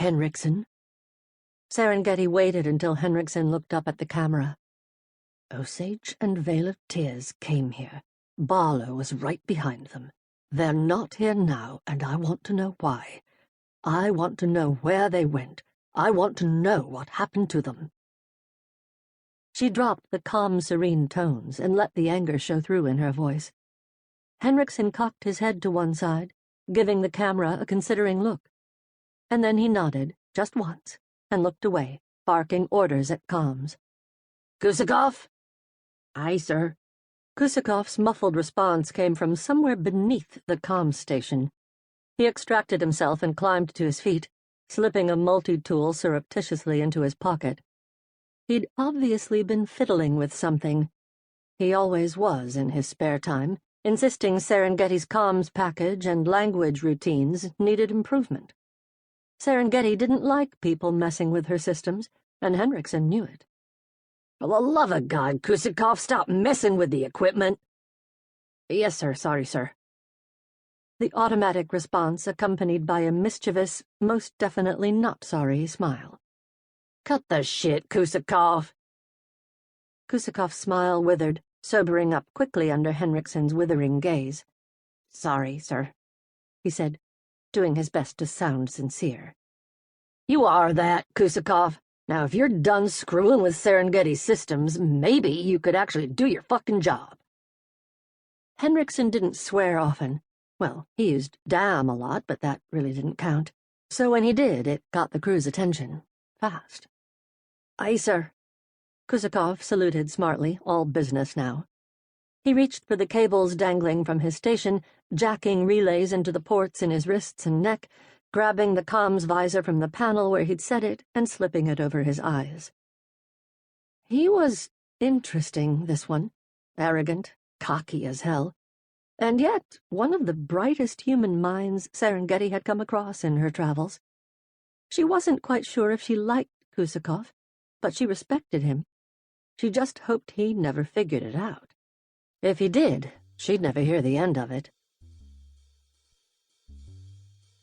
Henriksen." Serengeti waited until Henriksen looked up at the camera. "Osage and Vale of Tears came here. Barlow was right behind them. They're not here now, and I want to know why. I want to know where they went. I want to know what happened to them." She dropped the calm, serene tones and let the anger show through in her voice. Henriksen cocked his head to one side, giving the camera a considering look. And then he nodded, just once, and looked away, barking orders at comms. "Kusakov?" "Aye, sir." Kusakov's muffled response came from somewhere beneath the comms station. He extracted himself and climbed to his feet, slipping a multi-tool surreptitiously into his pocket. He'd obviously been fiddling with something. He always was in his spare time, insisting Serengeti's comms package and language routines needed improvement. Serengeti didn't like people messing with her systems, and Henriksen knew it. "For the love of God, Kusakov, stop messing with the equipment." "Yes, sir. Sorry, sir." The automatic response accompanied by a mischievous, most definitely not sorry smile. "Cut the shit, Kusakov." Kusakov's smile withered, sobering up quickly under Henriksen's withering gaze. "Sorry, sir," he said, doing his best to sound sincere. "You are that, Kusakov. Now, if you're done screwing with Serengeti systems, maybe you could actually do your fucking job." Henriksen didn't swear often. Well, he used damn a lot, but that really didn't count. So when he did, it got the crew's attention. Fast. "Aye, sir." Kusakov saluted smartly, all business now. He reached for the cables dangling from his station, jacking relays into the ports in his wrists and neck, grabbing the comms visor from the panel where he'd set it and slipping it over his eyes. He was interesting, this one. Arrogant, cocky as hell. And yet one of the brightest human minds Serengeti had come across in her travels. She wasn't quite sure if she liked Kusakov, but she respected him. She just hoped he never figured it out. If he did, she'd never hear the end of it.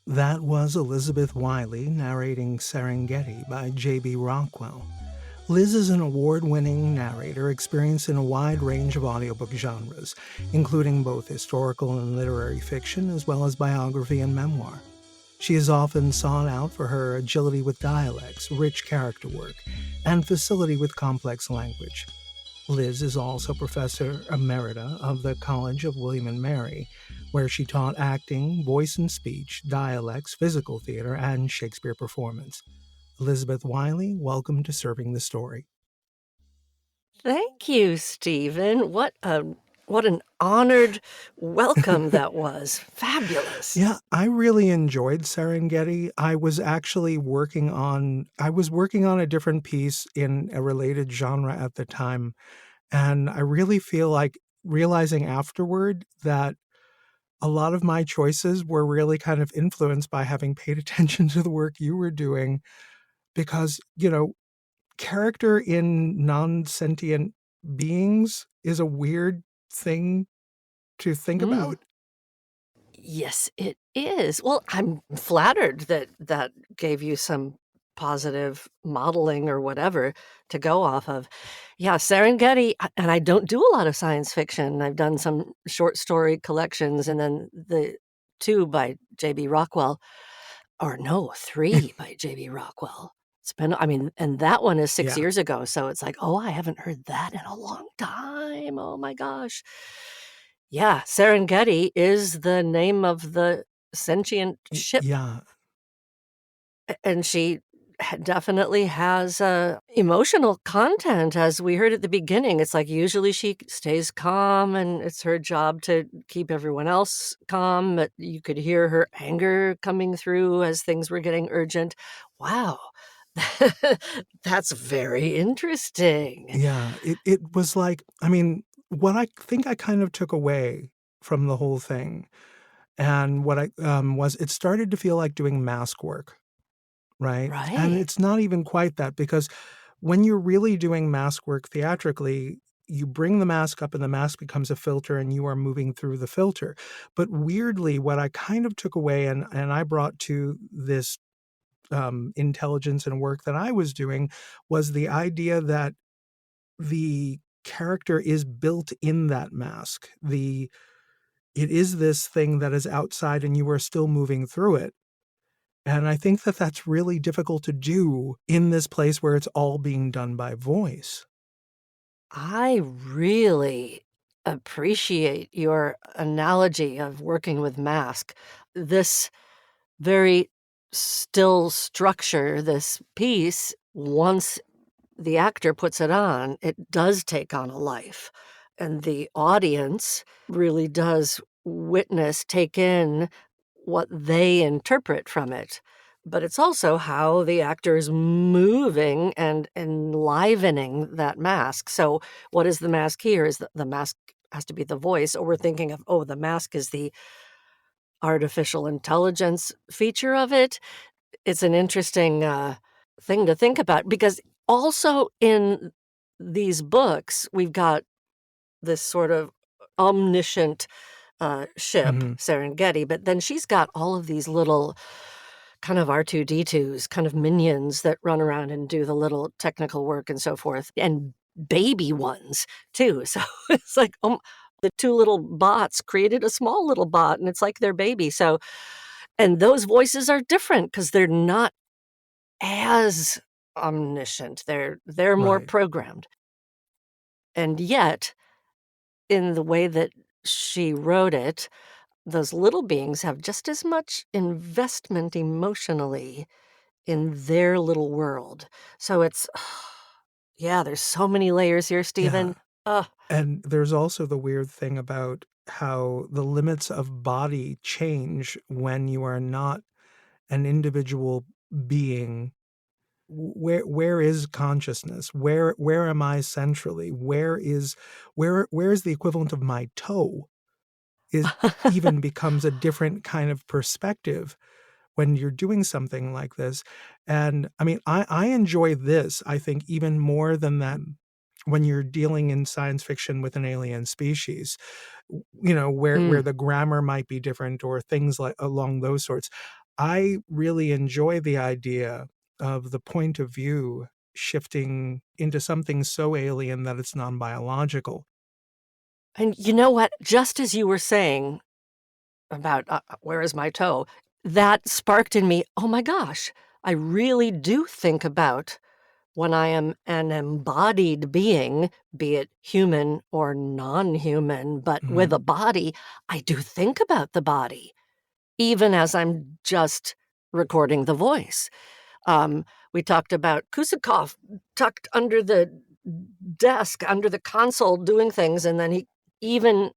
That was Elizabeth Wiley narrating Serengeti by J.B. Rockwell. Liz is an award-winning narrator experienced in a wide range of audiobook genres, including both historical and literary fiction, as well as biography and memoir. She is often sought out for her agility with dialects, rich character work, and facility with complex language. Liz is also Professor Emerita of the College of William and Mary, where she taught acting, voice and speech, dialects, physical theater, and Shakespeare performance. Elizabeth Wiley, welcome to Serving the Story. Thank you, Stephen. What an honored welcome that was. Fabulous. Yeah, I really enjoyed Serengeti. I was actually working on a different piece in a related genre at the time, and I really feel like realizing afterward that a lot of my choices were really kind of influenced by having paid attention to the work you were doing, because, character in non-sentient beings is a weird thing to think about. Yes, it is. Well, I'm flattered that that gave you some positive modeling or whatever to go off of. Yeah, Serengeti, and I don't do a lot of science fiction. I've done some short story collections, and then the 2 by J.B. Rockwell, or no, 3 by J.B. Rockwell. It's been, and that one is 6 Yeah. years ago, so it's like, oh, I haven't heard that in a long time. Oh my gosh. Yeah, Serengeti is the name of the sentient ship, Yeah. and she definitely has emotional content, as we heard at the beginning. It's like usually she stays calm, and it's her job to keep everyone else calm, but you could hear her anger coming through as things were getting urgent. Wow. That's very interesting. Yeah, it was like, what I think I kind of took away from the whole thing, and what I was it started to feel like doing mask work, right? And Right. it's not even quite that, because when you're really doing mask work theatrically, you bring the mask up and the mask becomes a filter and you are moving through the filter. But weirdly, what I kind of took away and I brought to this intelligence and work that I was doing was the idea that the character is built in that mask. It is this thing that is outside and you are still moving through it. And I think that that's really difficult to do in this place where it's all being done by voice. I really appreciate your analogy of working with mask. This very still structure, this piece, once the actor puts it on, it does take on a life. And the audience really does witness, take in what they interpret from it. But it's also how the actor is moving and enlivening that mask. So, what is the mask here? Is the mask has to be the voice, or we're thinking of, oh, the mask is the artificial intelligence feature of it. It's an interesting thing to think about because also in these books, we've got this sort of omniscient ship, Mhm. Serengeti, but then she's got all of these little kind of R2D2s, kind of minions that run around and do the little technical work and so forth, and baby ones too. So it's like the two little bots created a small little bot, and it's like their baby. So, and those voices are different because they're not as omniscient. They're more Right. programmed. And yet, in the way that she wrote it, those little beings have just as much investment emotionally in their little world. So it's yeah, there's so many layers here, Yeah. Stephen. Ugh. And there's also the weird thing about how the limits of body change when you are not an individual being. Where is consciousness? Where am I centrally? Where is the equivalent of my toe? Is even becomes a different kind of perspective when you're doing something like this. And I mean, I enjoy this, I think, even more than that when you're dealing in science fiction with an alien species, where Mm. the grammar might be different or things like along those sorts. I really enjoy the idea of the point of view shifting into something so alien that it's non-biological. And you know what? Just as you were saying about where is my toe, that sparked in me, oh my gosh, I really do think about when I am an embodied being, be it human or non human, but with Mhm. a body, I do think about the body, even as I'm just recording the voice. We talked about Kusakov tucked under the desk, under the console, doing things, and then he, even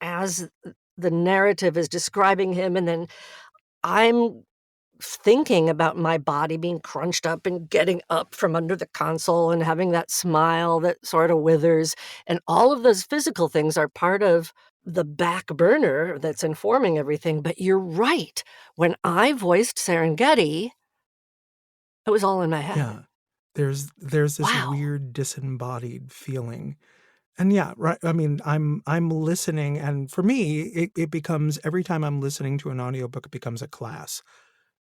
as the narrative is describing him, and then I'm thinking about my body being crunched up and getting up from under the console and having that smile that sort of withers. And all of those physical things are part of the back burner that's informing everything. But you're right. When I voiced Serengeti, it was all in my head. Yeah. There's this Wow. weird disembodied feeling. And yeah, right. I mean, I'm listening, and for me, it becomes every time I'm listening to an audiobook, it becomes a class,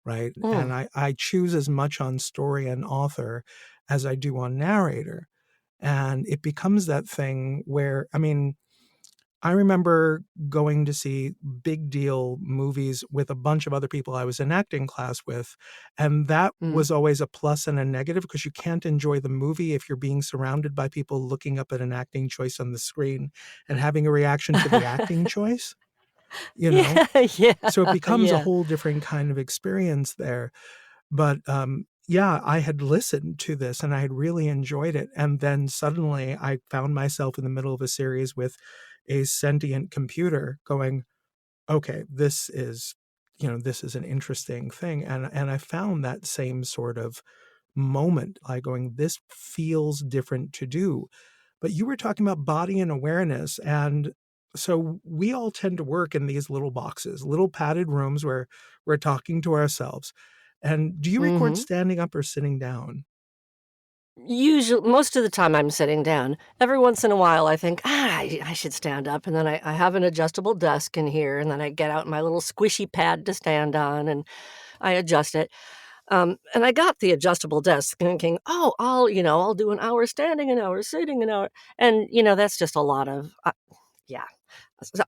right? And Mm. I choose as much on story and author as I do on narrator. And it becomes that thing where, I mean, I remember going to see big deal movies with a bunch of other people I was in acting class with, and that Mm. was always a plus and a negative because you can't enjoy the movie if you're being surrounded by people looking up at an acting choice on the screen and having a reaction to the acting choice, you know? Yeah, yeah, So it becomes a yeah. whole different kind of experience there. But, yeah, I had listened to this and I had really enjoyed it, and then suddenly I found myself in the middle of a series with a sentient computer going, "Okay, this is an interesting thing," and I found that same sort of moment, like going, "This feels different to do." But you were talking about body and awareness, and so we all tend to work in these little boxes, little padded rooms where we're talking to ourselves. And do you record Mhm. standing up or sitting down? Usually, most of the time I'm sitting down. Every once in a while, I think, I should stand up. And then I have an adjustable desk in here. And then I get out my little squishy pad to stand on and I adjust it. And I got the adjustable desk thinking, oh, I'll do an hour standing, an hour sitting, an hour. And, that's just a lot of, yeah,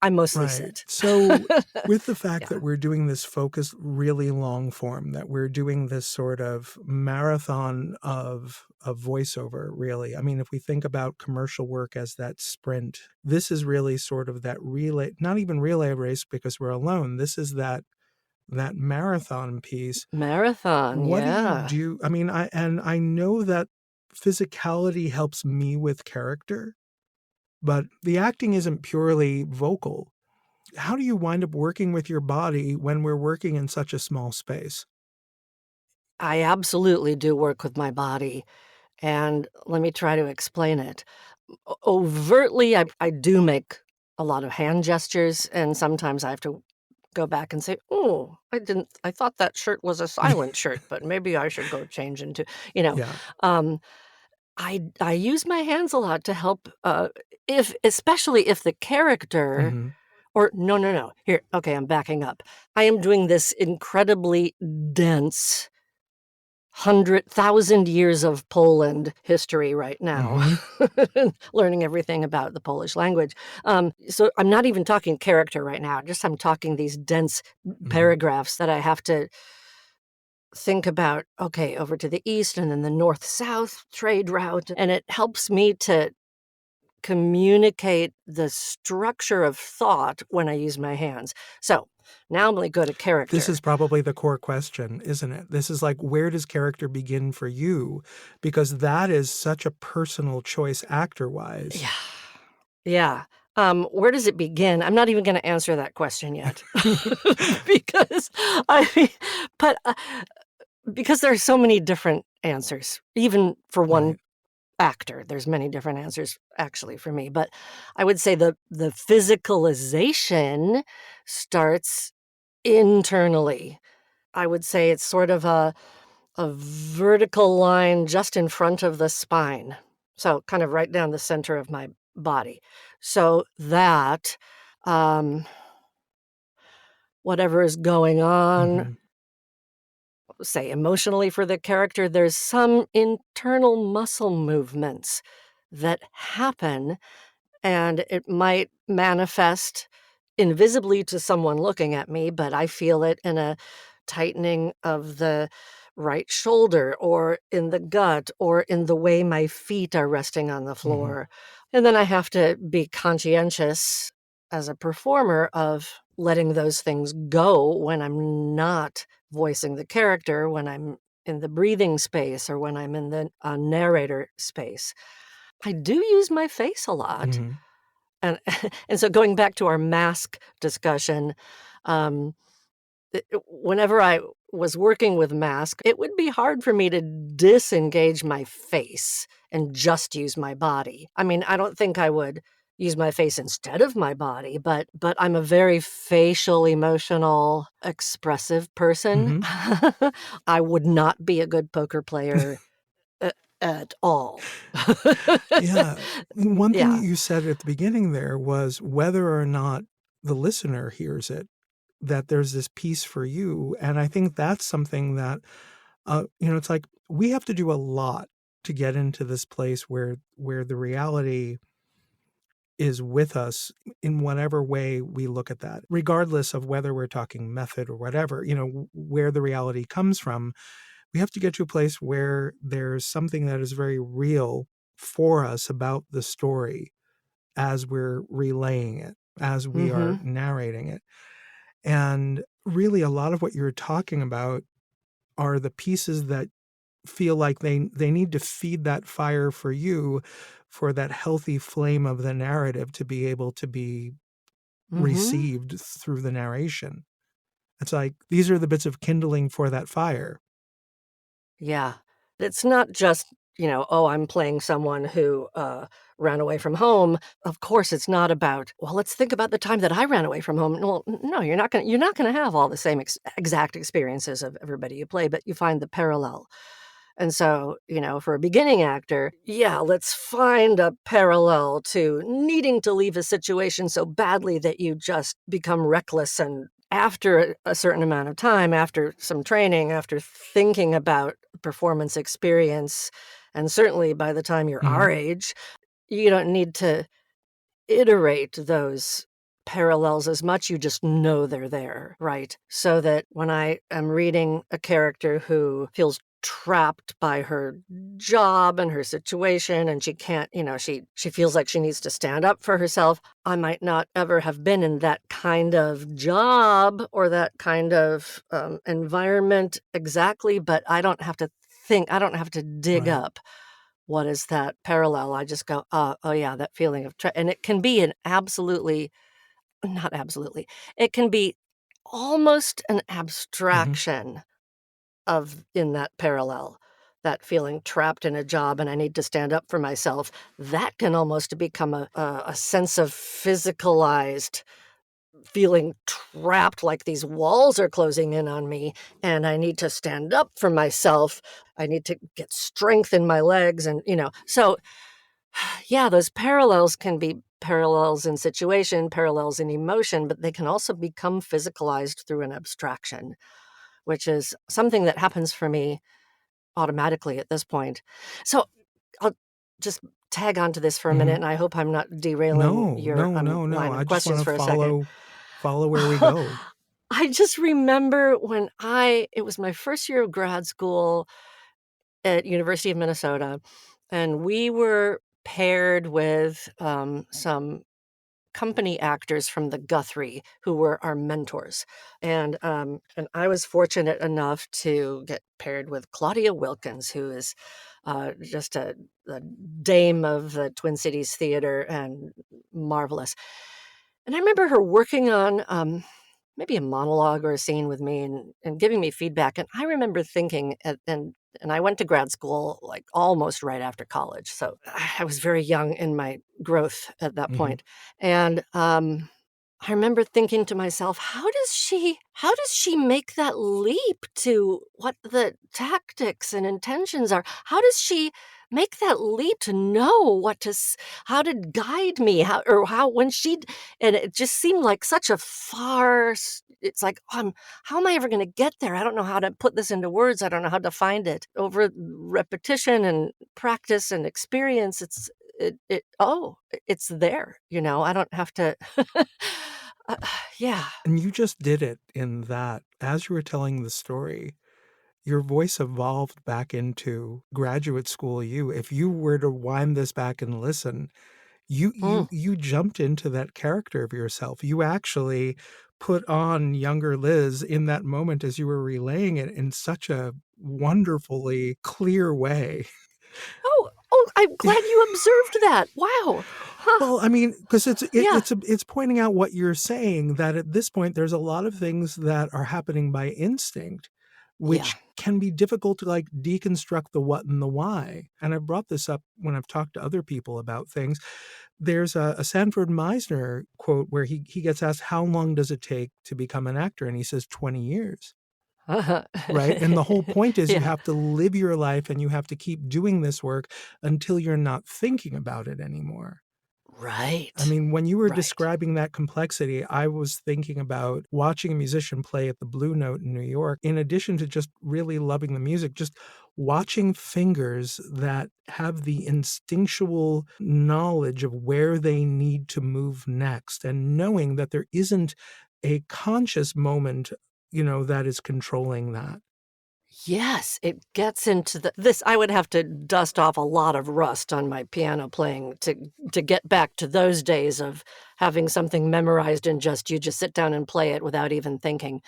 I mostly Right. sit. So with the fact Yeah. that we're doing this focused, really long form, that we're doing this sort of marathon of voiceover, really. I mean, if we think about commercial work as that sprint, this is really sort of that relay, not even relay race because we're alone. This is that marathon piece. Marathon, What do you yeah. do? I mean, I know that physicality helps me with character, but the acting isn't purely vocal. How do you wind up working with your body when we're working in such a small space? I absolutely do work with my body. And let me try to explain it. Overtly, I do make a lot of hand gestures, and sometimes I have to go back and say, "Oh, I thought that shirt was a silent shirt, but maybe I should go change into," you know. Yeah. Um, I use my hands a lot to help, if especially if the character Mhm. or no, no, no. Here, okay, I'm backing up. I am doing this incredibly dense 100,000 years of Poland history right now, Mhm. learning everything about the Polish language. So I'm not even talking character right now, just I'm talking these dense Mhm. paragraphs that I have to think about, okay, over to the east and then the north-south trade route, and it helps me to communicate the structure of thought when I use my hands. So, now I'm gonna go to This character. is probably the core question, isn't it? This is like, where does character begin for you? Because that is such a personal choice actor-wise. Yeah. Yeah. Where does it begin? I'm not even gonna answer that question yet. Because I mean, but, because there are so many different answers, even for one Right. actor, there's many different answers actually for me, but I would say the physicalization starts internally. I would say it's sort of a vertical line just in front of the spine. So kind of right down the center of my body. So that whatever is going on, Mhm. say emotionally for the character, there's some internal muscle movements that happen and it might manifest invisibly to someone looking at me, but I feel it in a tightening of the right shoulder or in the gut or in the way my feet are resting on the Mhm. floor. And then I have to be conscientious as a performer of letting those things go when I'm not voicing the character, when I'm in the breathing space or when I'm in the narrator space. I do use my face a lot. Mhm. And and so going back to our mask discussion, um, whenever I was working with mask, it would be hard for me to disengage my face and just use my body. I mean, I don't think I would use my face instead of my body, but I'm a very facial, emotional, expressive person. Mhm. I would not be a good poker player at all. Yeah. One thing Yeah. you said at the beginning there was whether or not the listener hears it, that there's this piece for you, and I think that's something that, it's like we have to do a lot to get into this place where the reality is with us in whatever way we look at that, regardless of whether we're talking method or whatever, where the reality comes from. We have to get to a place where there's something that is very real for us about the story as we're relaying it, as we are Mhm. narrating it. And really, a lot of what you're talking about are the pieces that feel like they need to feed that fire for you, for that healthy flame of the narrative to be able to be Mhm. received through the narration. It's like these are the bits of kindling for that fire. Yeah. It's not just, "Oh, I'm playing someone who, ran away from home." Of course, it's not about, "Well, let's think about the time that I ran away from home." Well, no, you're not gonna have all the same exact experiences of everybody you play, but you find the parallel. And so, for a beginning actor, yeah, let's find a parallel to needing to leave a situation so badly that you just become reckless and after a certain amount of time, after some training, after thinking about performance experience, and certainly by the time you're Mhm. our age, you don't need to iterate those parallels as much, you just know they're there, right? So that when I am reading a character who feels trapped by her job and her situation and she can't, she feels like she needs to stand up for herself. I might not ever have been in that kind of job or that kind of environment exactly, but I don't have to think, I don't have to dig Right. up what is that parallel? I just go, "Oh, yeah, that feeling of and it can be an absolutely not absolutely, it can be almost an Mhm. abstraction of in that parallel, that feeling trapped in a job and I need to stand up for myself. That can almost become a sense of physicalized feeling trapped, like these walls are closing in on me and I need to stand up for myself. I need to get strength in my legs and, so yeah, those parallels can be parallels in situation, parallels in emotion, but they can also become physicalized through an abstraction, which is something that happens for me automatically at this point. So I'll just tag onto this for a minute, Mhm. and I hope I'm not derailing No, your no, no, no. line I of just questions wanna for a second. follow where we go. I just remember when it was my first year of grad school at University of Minnesota, and we were paired with some company actors from the Guthrie who were our mentors. And I was fortunate enough to get paired with Claudia Wilkins, who is just a dame of the Twin Cities theater and marvelous. And I remember her working on maybe a monologue or a scene with me and giving me feedback. And I remember thinking, and I went to grad school like almost right after college. So I was very young in my growth at that Mhm. point. And I remember thinking to myself, how does she make that leap to what the tactics and intentions are? How does she make that leap to know how to guide me? How when and it just seemed like such a it's like, how am I ever going to get there? I don't know how to put this into words. I don't know how to find it. Over repetition and practice and experience, it's there, I don't have to Uh, yeah. And you just did it in that as you were telling the story, your voice evolved back into graduate school you. If you were to wind this back and listen, Mm. you jumped into that character of yourself. You actually put on younger Liz in that moment as you were relaying it in such a wonderfully clear way. Oh, I'm glad you observed that. Wow. Huh. Well, I mean, because Yeah. it's pointing out what you're saying, that at this point, there's a lot of things that are happening by instinct, Yeah. which can be difficult to, like, deconstruct the what and the why. And I've brought this up when I've talked to other people about things. There's a Sanford Meisner quote where he gets asked, "How long does it take to become an actor?" And he says, "20 years." Uh-huh. Right? And the whole point is you Yeah. have to live your life and you have to keep doing this work until you're not thinking about it anymore. I Right. mean, when you were Right. describing that complexity, I was thinking about watching a musician play at the Blue Note in New York, in addition to just really loving the music, just watching fingers that have the instinctual knowledge of where they need to move next and knowing that there isn't a conscious moment, that is controlling that. Yes, it gets into this. I would have to dust off a lot of rust on my piano playing to get back to those days of having something memorized and you just sit down and play it without even thinking.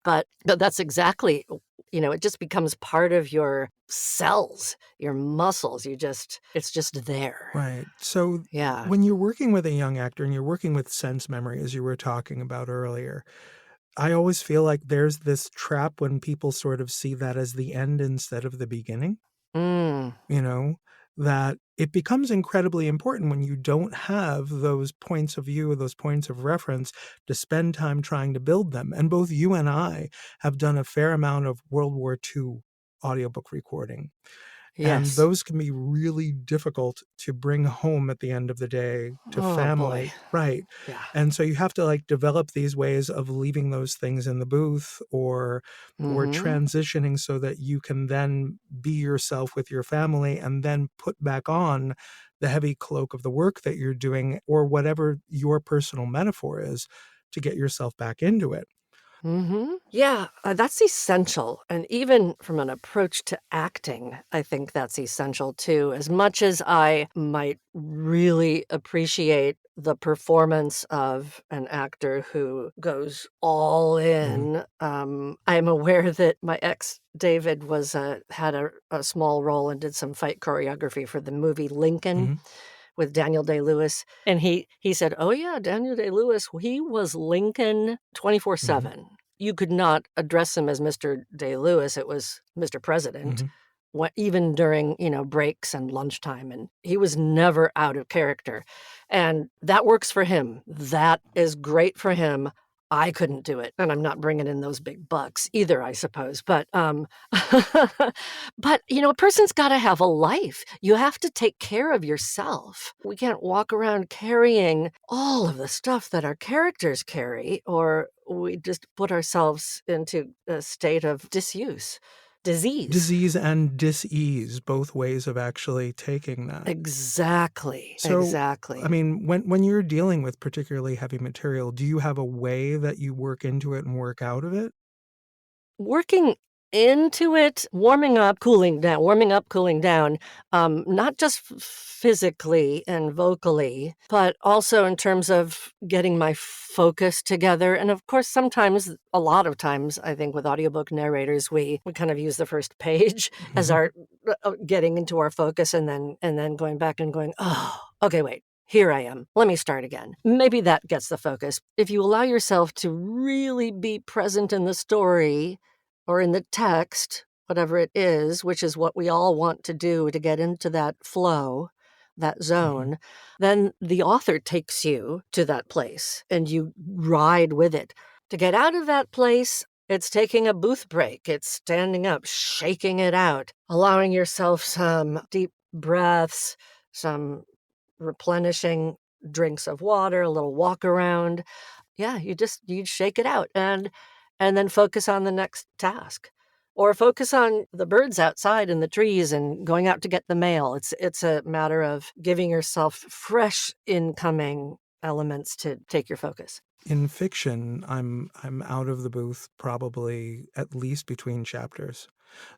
But that's exactly, it just becomes part of your cells, your muscles. It's just there. Right. So Yeah. when you're working with a young actor and you're working with sense memory, as you were talking about earlier, I always feel like there's this trap when people sort of see that as the end instead of the beginning, Mm. you know, that it becomes incredibly important when you don't have those points of view, those points of reference to spend time trying to build them. And both you and I have done a fair amount of World War II audiobook recording. And Yes. those can be really difficult to bring home at the end of the day to Oh, boy. family. Right. Yeah. And so you have to like develop these ways of leaving those things in the booth or Mhm. transitioning so that you can then be yourself with your family and then put back on the heavy cloak of the work that you're doing or whatever your personal metaphor is to get yourself back into it. Mhm. Yeah, that's essential, and even from an approach to acting, I think that's essential too. As much as I might really appreciate the performance of an actor who goes all Mhm, in, I'm aware that my ex, David, had a small role and did some fight choreography for the movie Lincoln mhm, with Daniel Day-Lewis, and he said, "Oh, yeah, Daniel Day-Lewis, he was Lincoln mhm, 24/7." You could not address him as Mr. Day-Lewis, it was Mr. President, mhm. even during, breaks and lunchtime, and he was never out of character, and that works for him. That is great for him. I couldn't do it, and I'm not bringing in those big bucks either, I suppose, but, but, a person's gotta have a life. You have to take care of yourself. We can't walk around carrying all of the stuff that our characters carry, or we just put ourselves into a state of disease. Disease and dis-ease, both ways of actually taking that. Exactly, So, I exactly. mean, when you're dealing with particularly heavy material, do you have a way that you work into it and work out of it? Working into it, warming up, cooling down, not just physically and vocally, but also in terms of getting my focus together. And of course, a lot of times, I think with audiobook narrators, we kind of use the first page as Mhm. our getting into our focus, and then going back and going, oh, okay, wait. Here I am. Let me start again. Maybe that gets the focus. If you allow yourself to really be present in the story, or in the text, whatever it is, which is what we all want to do to get into that flow, that Mhm. zone, then the author takes you to that place and you ride with it. To get out of that place, it's taking a booth break. It's standing up, shaking it out, allowing yourself some deep breaths, some replenishing drinks of water, a little walk around. Yeah, you shake it out and then focus on the next task. Or focus on the birds outside in the trees and going out to get the mail. It's a matter of giving yourself fresh incoming elements to take your focus. In fiction, I'm out of the booth probably at least between chapters.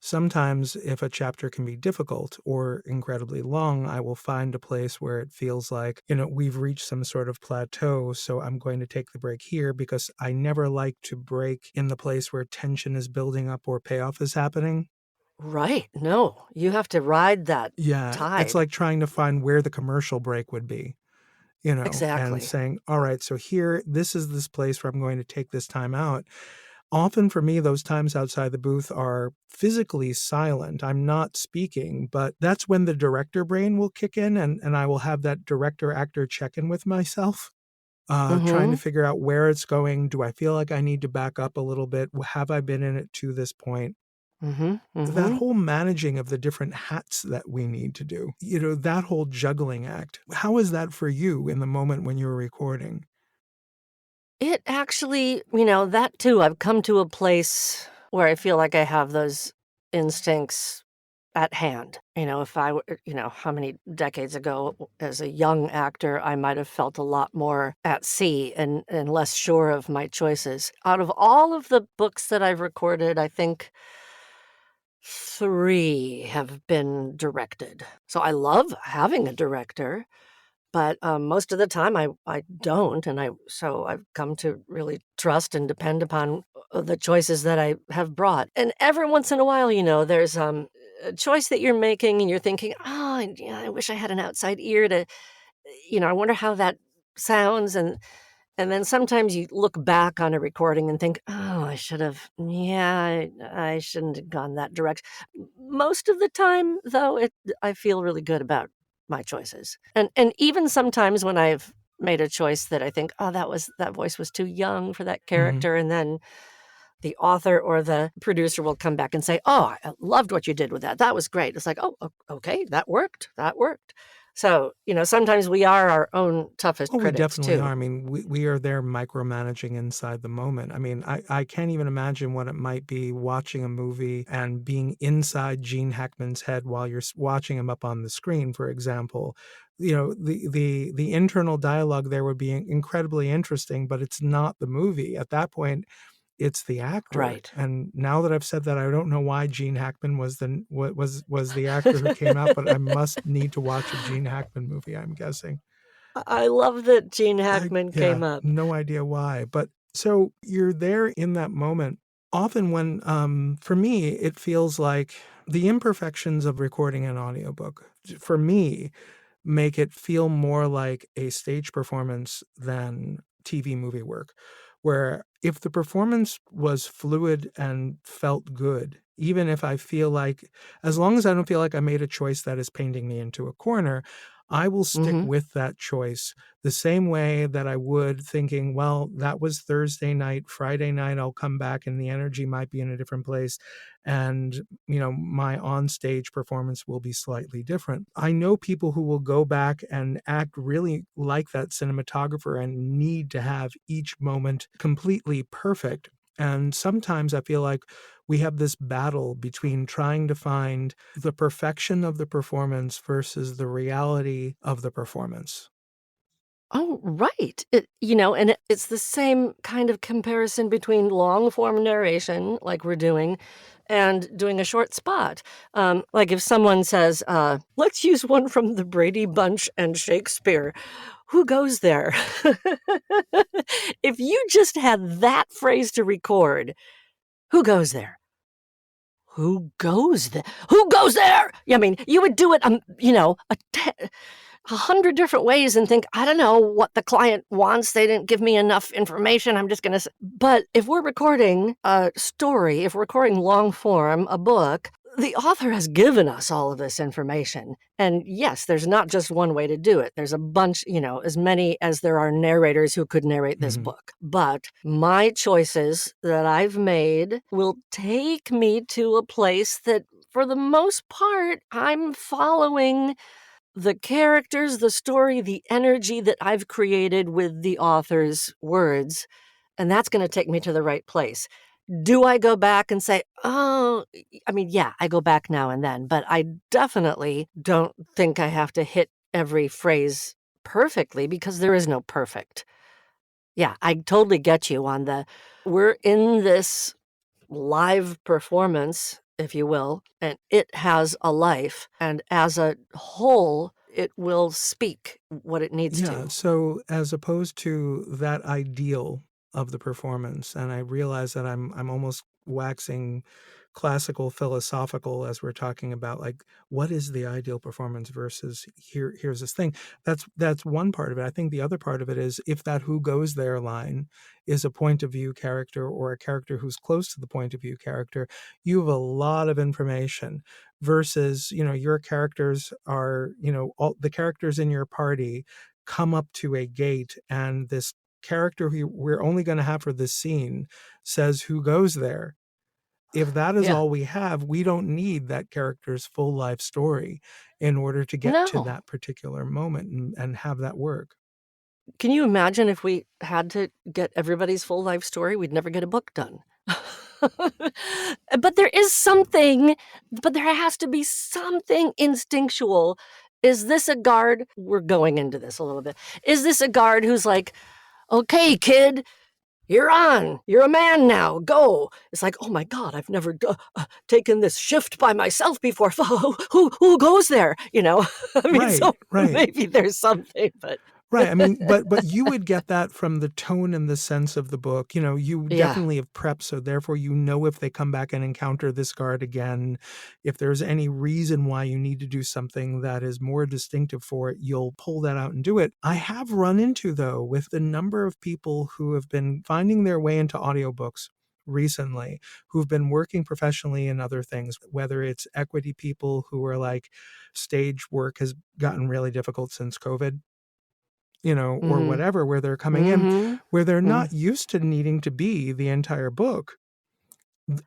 Sometimes if a chapter can be difficult or incredibly long, I will find a place where it feels like, we've reached some sort of plateau, so I'm going to take the break here because I never like to break in the place where tension is building up or payoff is happening. Right. No, you have to ride that Yeah, it's tide. like trying to find where the commercial break would be. And Exactly. saying, all right, so here, this is this place where I'm going to take this time out. Often for me, those times outside the booth are physically silent. I'm not speaking, but that's when the director brain will kick in and I will have that director actor check in with myself, trying to Mhm. figure out where it's going. Do I feel like I need to back up a little bit? Have I been in it to this point? Mhm. That Mhm. whole managing of the different hats that we need to do, that whole juggling act. How is that for you in the moment when you're recording? It actually, that too, I've come to a place where I feel like I have those instincts at hand. If I were, how many decades ago as a young actor, I might have felt a lot more at sea and less sure of my choices. Out of all of the books that I've recorded, I think 3 have been directed. So I love having a director, but, most of the time I don't, and I've come to really trust and depend upon, the choices that I have brought. And every once in a while, there's, a choice that you're making and you're thinking, "Oh, yeah, I wish I had an outside ear to," I wonder how that sounds, and then sometimes you look back on a recording and think, "Oh, I shouldn't have gone that direct." Most of the time, though, I feel really good about my choices. And even sometimes when I've made a choice that I think, "Oh, that voice was too young for that Mhm. character," and then the author or the producer will come back and say, "Oh, I loved what you did with that. That was great." It's like, "Oh, okay, that worked. That worked." So, sometimes we are our own toughest Oh, we critics definitely are. too. I mean, we are there micromanaging inside the moment. I mean, I can't even imagine what it might be watching a movie and being inside Gene Hackman's head while you're watching him up on the screen, for example. The internal dialogue there would be incredibly interesting, but it's not the movie. At that point, it's the actor. Right. And now that I've said that, I don't know why Gene Hackman was the actor who came out, but I must need to watch a Gene Hackman movie, I'm guessing. I love that Gene Hackman Yeah, came up. no idea why. But so you're there in that moment. Often when, for me, it feels like the imperfections of recording an audiobook, for me, make it feel more like a stage performance than TV movie work, where if the performance was fluid and felt good, even if I feel like, as long as I don't feel like I made a choice that is painting me into a corner, I will stick Mhm. with that choice the same way that I would thinking, well, that was Thursday night, Friday night, I'll come back and the energy might be in a different place. And, my on-stage performance will be slightly different. I know people who will go back and act really like that cinematographer and need to have each moment completely perfect. And sometimes I feel like we have this battle between trying to find the perfection of the performance versus the reality of the performance. Oh, right. It's the same kind of comparison between long form narration, like we're doing, and doing a short spot. Like if someone says, let's use one from the Brady Bunch and Shakespeare, who goes there? If you just had that phrase to record, who goes there? Who goes there? Who goes there? Yeah, I mean, you would do it, 100 different ways and think, I don't know what the client wants. They didn't give me enough information. I'm just going to. But if we're recording a story, if we're recording long form, a book, the author has given us all of this information. And yes, there's not just one way to do it. There's a bunch, as many as there are narrators who could narrate this book. But my choices that I've made will take me to a place that, for the most part, I'm following the characters, the story, the energy that I've created with the author's words, and that's gonna take me to the right place. Do I go back and say, "Oh," I mean, yeah, I go back now and then, but I definitely don't think I have to hit every phrase perfectly because there is no perfect. Yeah, I totally get you on we're in this live performance, if you will, and it has a life. And as a whole, it will speak what it needs Yeah, to. so as opposed to that ideal of the performance, and I realize that I'm almost waxing classical philosophical as we're talking about like what is the ideal performance versus here's this thing. That's one part of it. I think the other part of it is if that who goes there line is a point of view character or a character who's close to the point of view character, you have a lot of information versus, your characters are, all the characters in your party come up to a gate and this character who we're only going to have for this scene says who goes there. If that is Yeah. all we have, we don't need that character's full life story in order to get to No. that particular moment and have that work. Can you imagine if we had to get everybody's full life story? We'd never get a book done. But there has to be something instinctual. Is this a guard? We're going into this a little bit. Is this a guard who's like, okay, kid, you're on. You're a man now. Go. It's like, oh my God, I've never taken this shift by myself before. Who goes there? I mean, Right, so right. maybe there's something, but Right. I mean, but you would get that from the tone and the sense of the book. You yeah. definitely have prepped, so therefore you know if they come back and encounter this guard again, if there's any reason why you need to do something that is more distinctive for it, you'll pull that out and do it. I have run into, though, with the number of people who have been finding their way into audiobooks recently, who've been working professionally in other things, whether it's equity people who are like, stage work has gotten really difficult since COVID, or Mhm. whatever, where they're coming in, Mhm. where they're Mhm. not used to needing to be the entire book.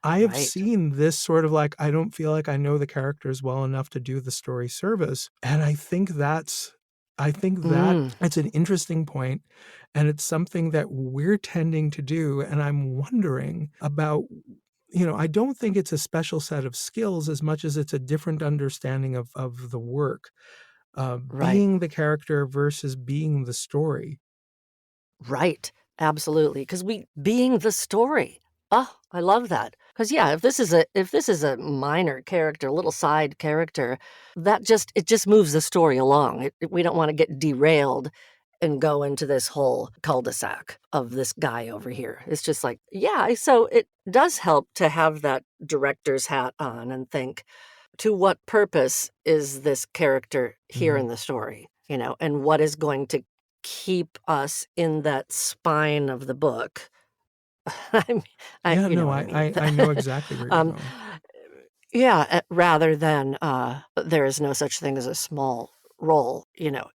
I have Right. seen this sort of like, I don't feel like I know the characters well enough to do the story service. And I think that Mm, it's an interesting point, and it's something that we're tending to do. And I'm wondering about, I don't think it's a special set of skills as much as it's a different understanding of the work, right. being the character versus being the story. Right. Absolutely. Because we being the story. Oh, I love that. Because yeah, if this is a minor character, a little side character, it just moves the story along. We don't want to get derailed and go into this whole cul-de-sac of this guy over here. It's just like, yeah, so it does help to have that director's hat on and think, to what purpose is this character here Mhm. in the story, and what is going to keep us in that spine of the book. I mean, Yeah, you know no, what I mean. I know exactly where you're um, going. yeah, rather than there is no such thing as a small role.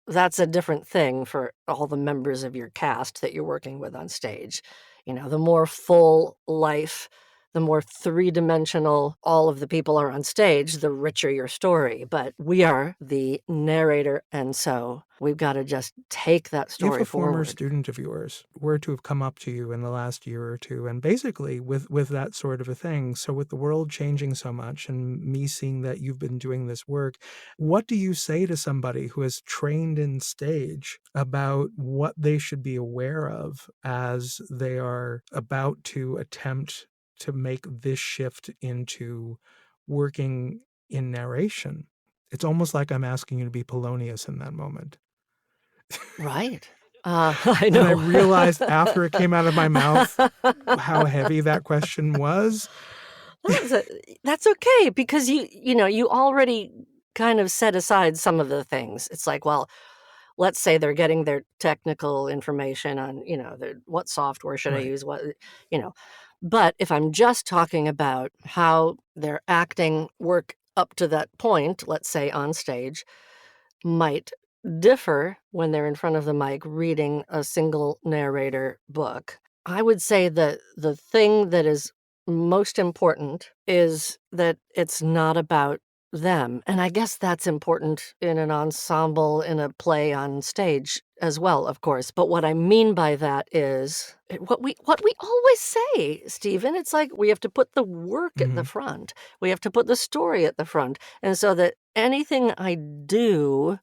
That's a different thing for all the members of your cast that you're working with on stage. The more full life, the more three-dimensional all of the people are on stage, the richer your story. But we are the narrator, and so we've got to just take that If story a former forward. student of yours were to have come up to you in the last year or two, and basically with that sort of a thing, so with the world changing so much and me seeing that you've been doing this work, what do you say to somebody who has trained in stage about what they should be aware of as they are about to attempt to make this shift into working in narration? It's almost like I'm asking you to be Polonius in that moment. Right. I And I know. realized after it came out of my mouth how heavy that question was. That's a that's okay because you already kind of set aside some of the things. It's like, well, let's say they're getting their technical information on, what software should I Right. use, you know. But if I'm just talking about how their acting work up to that point, let's say on stage, might differ when they're in front of the mic reading a single narrator book. I would say that the thing that is most important is that it's not about them. And I guess that's important in an ensemble, in a play on stage as well, of course. But what I mean by that is what we always say, Stephen. It's like we have to put the work at the Mhm. front. We have to put the story at the front. And so that anything I do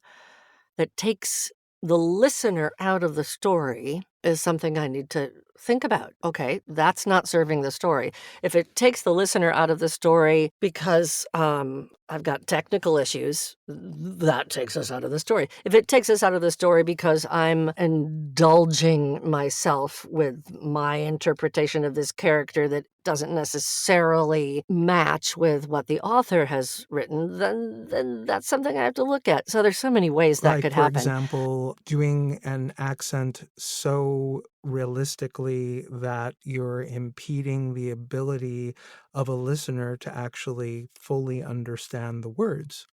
that takes the listener out of the story is something I need to think about. Okay, that's not serving the story. If it takes the listener out of the story because I've got technical issues, that takes us out of the story. If it takes us out of the story because I'm indulging myself with my interpretation of this character that doesn't necessarily match with what the author has written, then that's something I have to look at. So there's so many ways that Like, could for happen. example, doing an accent so realistically that you're impeding the ability of a listener to actually fully understand the words.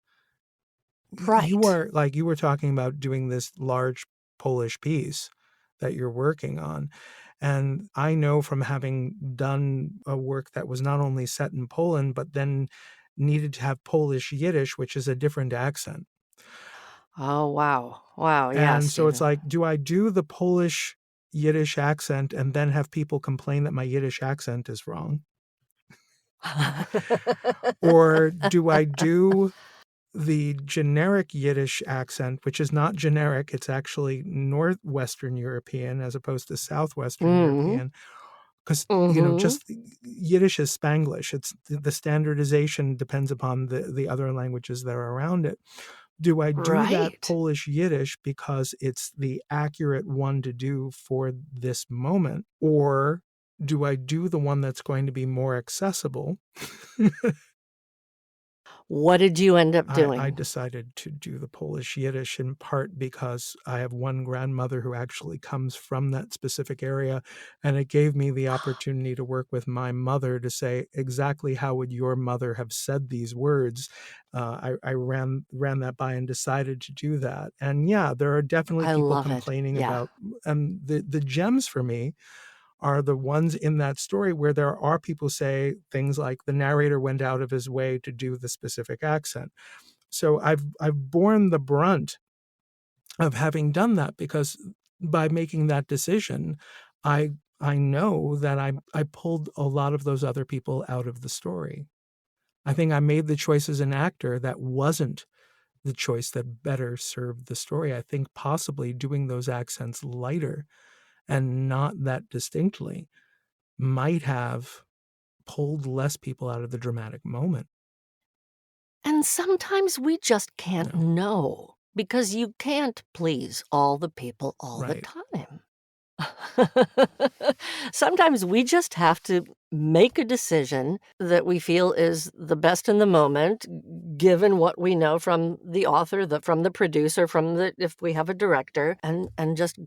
You Right. are like, you were talking about doing this large Polish piece that you're working on. And I know from having done a work that was not only set in Poland, but then needed to have Polish Yiddish, which is a different accent. Oh, wow. Wow, yes, And so it's Stephen. like, do I do the Polish Yiddish accent and then have people complain that my Yiddish accent is wrong? Or do I do the generic Yiddish accent, which is not generic, it's actually Northwestern European as opposed to Southwestern Mhm. European? Because, Mhm. just Yiddish is Spanglish. It's the standardization depends upon the other languages that are around it. Do I do that Right. Polish Yiddish because it's the accurate one to do for this moment? Or do I do the one that's going to be more accessible? What did you end up I doing? decided to do the Polish Yiddish in part because I have one grandmother who actually comes from that specific area, and it gave me the opportunity to work with my mother to say exactly how would your mother have said these words. I ran that by and decided to do that, and yeah, there are definitely I people love it. complaining Yeah. about the gems for me are the ones in that story where there are people say things like the narrator went out of his way to do the specific accent. So I've borne the brunt of having done that, because by making that decision, I know that I pulled a lot of those other people out of the story. I think I made the choice as an actor that wasn't the choice that better served the story. I think possibly doing those accents lighter and not that distinctly might have pulled less people out of the dramatic moment. And sometimes we just can't No. know, because you can't please all the people all the Right. time. Sometimes we just have to make a decision that we feel is the best in the moment, given what we know from the author, from the producer, if we have a director, and just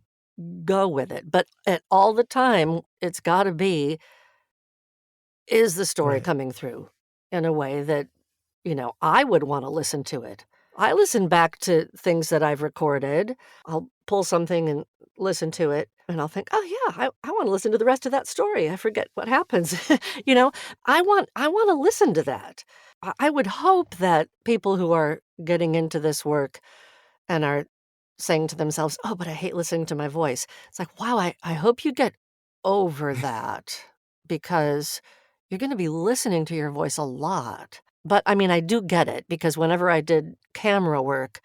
go with it. But at all the time, it's got to be, is the story Right. coming through in a way that, I would want to listen to it. I listen back to things that I've recorded. I'll pull something and listen to it, and I'll think, oh yeah, I want to listen to the rest of that story. I forget what happens. you know, I want to listen to that. I would hope that people who are getting into this work and are saying to themselves, oh, but I hate listening to my voice. It's like, wow, I hope you get over that, because you're going to be listening to your voice a lot. But I mean, I do get it, because whenever I did camera work,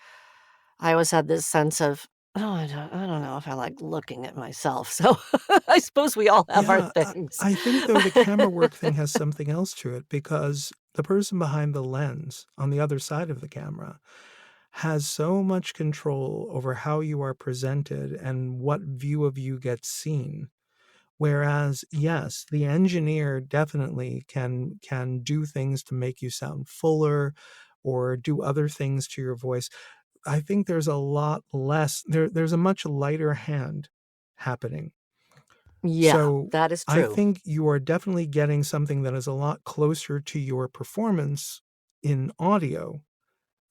I always had this sense of, oh, I don't know if I like looking at myself. So I suppose we all have our Yeah, things. I think, though, the camera work thing has something else to it, because the person behind the lens on the other side of the camera has so much control over how you are presented and what view of you gets seen. Whereas, yes, the engineer definitely can do things to make you sound fuller or do other things to your voice. I think there's a lot less, there's a much lighter hand happening. Yeah, So that is I true. think you are definitely getting something that is a lot closer to your performance in audio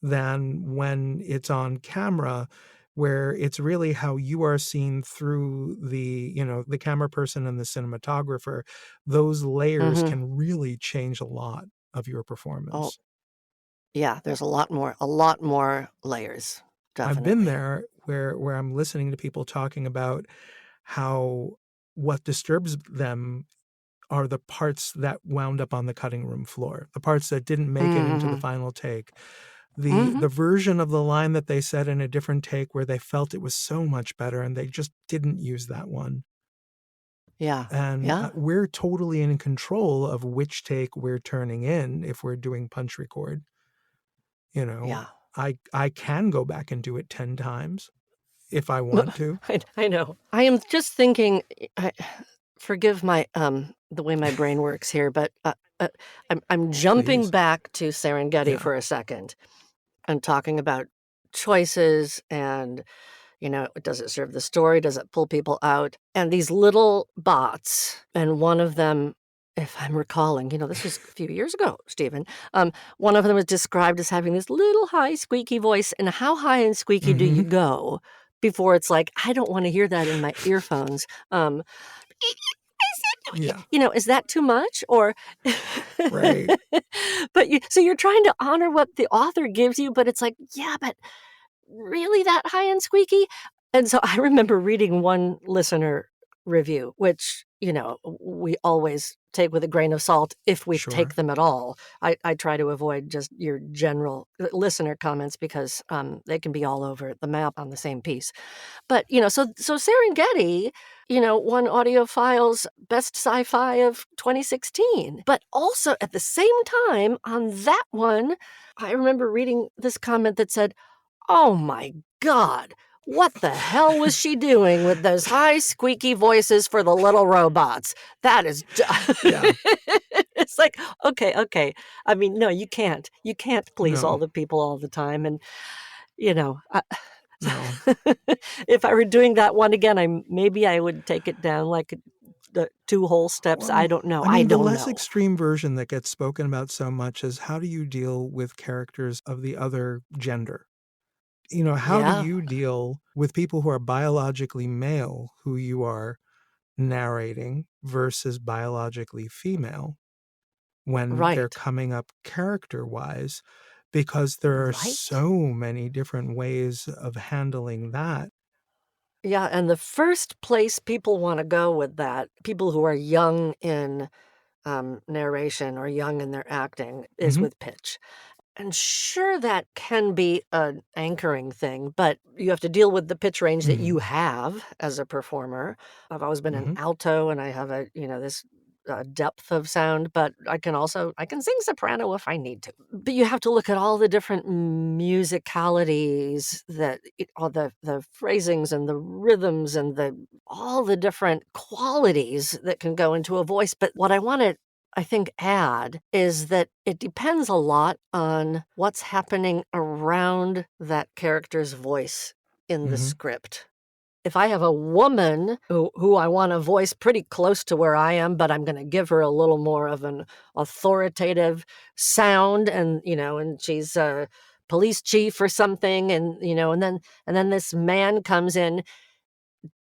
than when it's on camera, where it's really how you are seen through the camera person and the cinematographer. Those layers Hmm. can really change a lot of your Oh, performance. yeah, there's a lot more layers, I've been definitely. there where I'm listening to people talking about how what disturbs them are the parts that wound up on the cutting room floor, the parts that didn't make it into the Hmm. final take. The Hmm. the version of the line that they said in a different take where they felt it was so much better and they just didn't use that one. Yeah, And yeah, we're totally in control of which take we're turning in if we're doing punch record. You know, yeah. I can go back and do it 10 times if I want to. I know. I am just thinking, forgive the way my brain works here, but, I'm jumping Please. back to Serengeti Yeah. for a second and talking about choices and, does it serve the story? Does it pull people out? And these little bots, and one of them, if I'm recalling, this was a few years ago, Stephen, one of them was described as having this little high squeaky voice, and how high and squeaky do you Mhm. go before it's like, "I don't wanna hear that in my earphones?" Yeah. Is that too much? Or Right. but so you're trying to honor what the author gives you, but it's like, "Yeah, but really that high and squeaky?" And so I remember reading one listener review, which, we always take with a grain of salt if we take Sure. them at all. I try to avoid just your general listener comments, because they can be all over the map on the same piece. But, so Serengeti, won AudioFile's Best Sci-Fi of 2016. But also at the same time on that one, I remember reading this comment that said, "Oh my god, what the hell was she doing with those high squeaky voices for the little robots? That is Yeah. It's like, okay. I mean, no, you can't. You can't please all No. the people all the time, and, you know, I No. if I were doing that one again, maybe I would take it down, like, the 2 whole steps. I Well, don't know. I I mean, the don't less know. extreme version that gets spoken about so much is how do you deal with characters of the other gender? How do Yeah. you deal with people who are biologically male who you are narrating versus biologically female when they're Right. coming up character-wise, because there are Right. so many different ways of handling that. Yeah, and the first place people wanna go with that, people who are young in, narration or young in their acting, is Mhm, with pitch. And sure, that can be an anchoring thing, but you have to deal with the pitch range that you mhm, have as a performer. I've always been an mhm. alto and I have this depth of sound, but I can sing soprano if I need to. But you have to look at all the different musicalities all the phrasings and the rhythms and all the different qualities that can go into a voice. But what I want to I think add is that it depends a lot on what's happening around that character's voice in the Mhm. script. If I have a woman who I want to voice pretty close to where I am, but I'm going to give her a little more of an authoritative sound, and she's a police chief or something, and then this man comes in.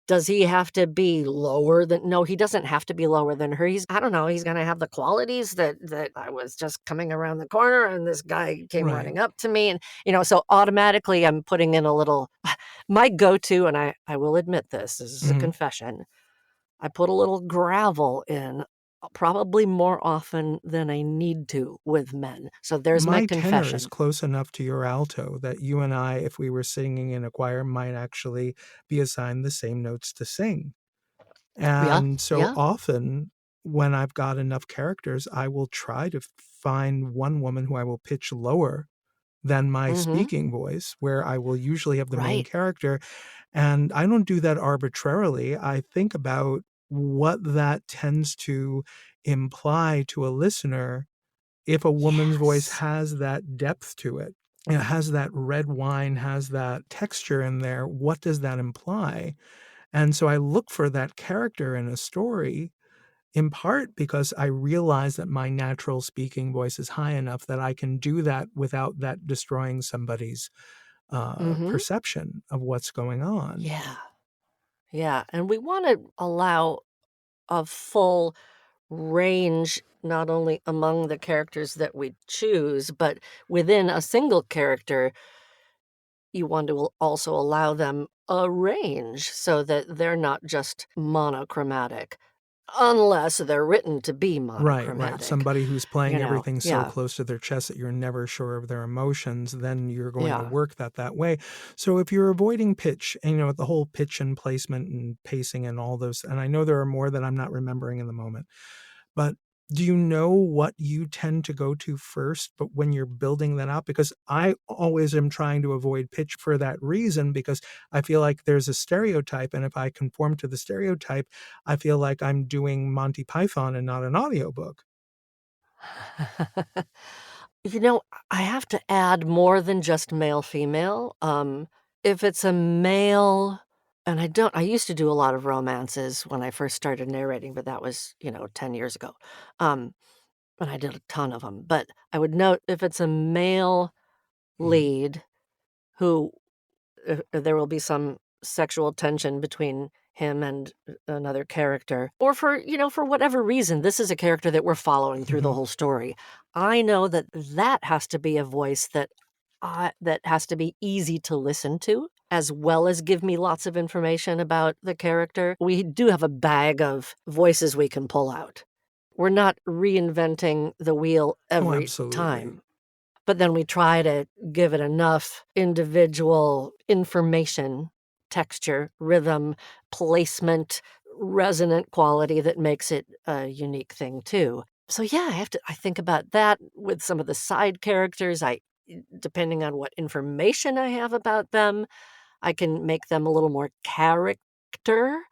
Does he have to be lower than No, he doesn't have to be lower than her. I don't know, he's gonna have the qualities that I was just coming around the corner and this guy came Right. running up to me so automatically I'm putting in a little my go-to, and I will admit this is a Mhm. confession. I put a little gravel in, probably more often than I need to with men. So there's my My tenor is confession. close enough to your alto that you and I, if we were singing in a choir, might actually be assigned the same notes to sing. Yeah, And so yeah, often, when I've got enough characters, I will try to find one woman who I will pitch lower than my mhm, speaking voice, where I will usually have the main right, character. And I don't do that arbitrarily. I think about what that tends to imply to a listener if a woman's voice yes, has that depth to it. It has that red wine, has that texture in there. What does that imply? And so I look for that character in a story, in part because I realize that my natural speaking voice is high enough that I can do that without that destroying somebody's mhm, perception of what's going on. yeah. Yeah, and we wanna allow a full range, not only among the characters that we choose, but within a single character, you want to also allow them a range so that they're not just monochromatic, unless they're written to be Right, right. monochromatic, Somebody who's playing everything so Yeah, close to their chest that you're never sure of their emotions, then you're going to yeah. work that way. So if you're avoiding pitch, and the whole pitch and placement and pacing and all those, and I know there are more that I'm not remembering in the moment, but do you know what you tend to go to first, but when you're building that out? Because I always am trying to avoid pitch for that reason, because I feel like there's a stereotype, and if I conform to the stereotype, I feel like I'm doing Monty Python and not an audiobook. You know, I have to add more than just male, female. If it's a male, and I used to do a lot of romances when I first started narrating, but that was, 10 years ago. Um, and I did a ton of them. But I would note if it's a male Mhm. lead who there will be some sexual tension between him and another character, or for whatever reason, this is a character that we're following through the Mhm. whole story. I know that that has to be a voice that has to be easy to listen to, as well as give me lots of information about the character. We do have a bag of voices we can pull out. We're not reinventing the wheel Oh, every absolutely. time. But then we try to give it enough individual information, texture, rhythm, placement, resonant quality that makes it a unique thing too. So yeah, I think about that with some of the side characters. Depending on what information I have about them, I can make them a little more character,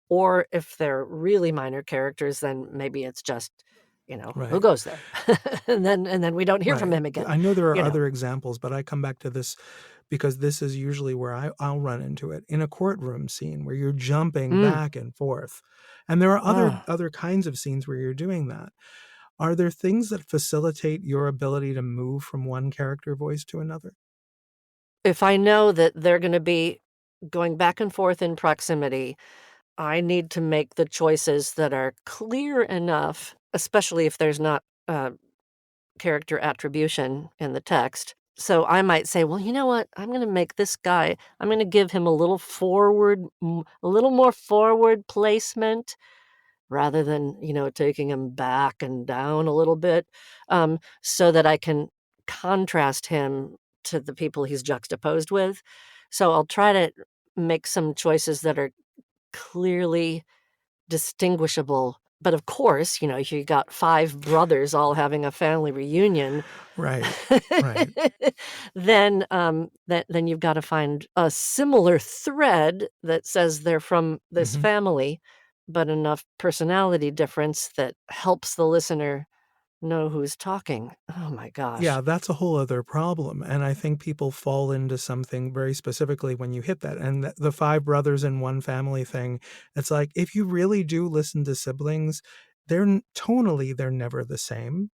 or if they're really minor characters, then maybe it's just, who Right. goes there? And then we don't hear from Right. him again, I know there are you know? other examples, but I come back to this because this is usually where I'll run into it in a courtroom scene where you're jumping Mm. back and forth. And there are other Ugh. other kinds of scenes where you're doing that. Are there things that facilitate your ability to move from one character voice to another? If I know that they're gonna be going back and forth in proximity, I need to make the choices that are clear enough, especially if there's not character attribution in the text. So I might say, well, you know what? I'm going to make this guy, I'm going to give him a little a little more forward placement rather than, taking him back and down a little bit, so that I can contrast him to the people he's juxtaposed with. So I'll try to make some choices that are clearly distinguishable. But of course, if you got 5 brothers all having a family reunion, Right, right. then you've got to find a similar thread that says they're from this Mhm. family, but enough personality difference that helps the listener know who's talking. Oh my gosh. Yeah, that's a whole other problem, and I think people fall into something very specifically when you hit that, and the 5 brothers in one family thing, it's like, if you really do listen to siblings, tonally, they're never the same.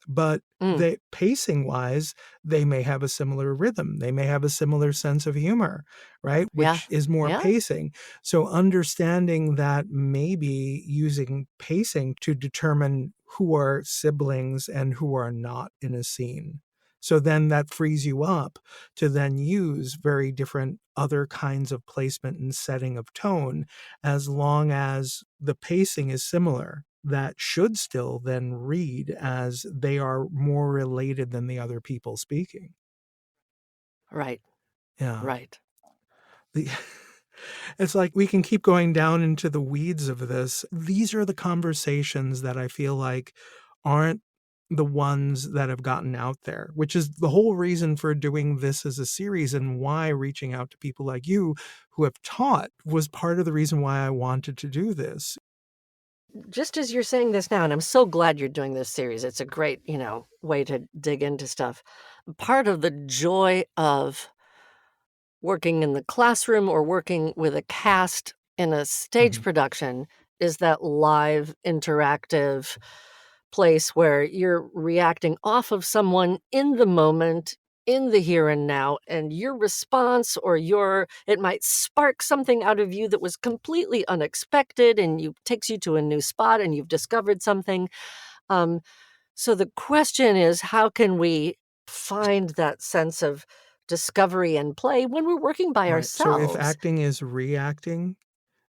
But Mm, they pacing wise, they may have a similar rhythm. They may have a similar sense of humor, right? yeah. Which is more Yeah. pacing. So understanding that maybe using pacing to determine who are siblings and who are not in a scene. So then that frees you up to then use very different other kinds of placement and setting of tone, as long as the pacing is similar. That should still then read as they are more related than the other people speaking. Right. Yeah. Right. The It's like we can keep going down into the weeds of this. These are the conversations that I feel like aren't the ones that have gotten out there, which is the whole reason for doing this as a series, and why reaching out to people like you who have taught was part of the reason why I wanted to do this. Just as you're saying this now, and I'm so glad you're doing this series. It's a great, way to dig into stuff. Part of the joy of working in the classroom or working with a cast in a stage Mhm. production is that live interactive place where you're reacting off of someone in the moment, in the here and now, and your response or it might spark something out of you that was completely unexpected, and you takes you to a new spot and you've discovered something. um, so the question is, how can we find that sense of discovery and play when we're working by Right. So if ourselves? acting is reacting,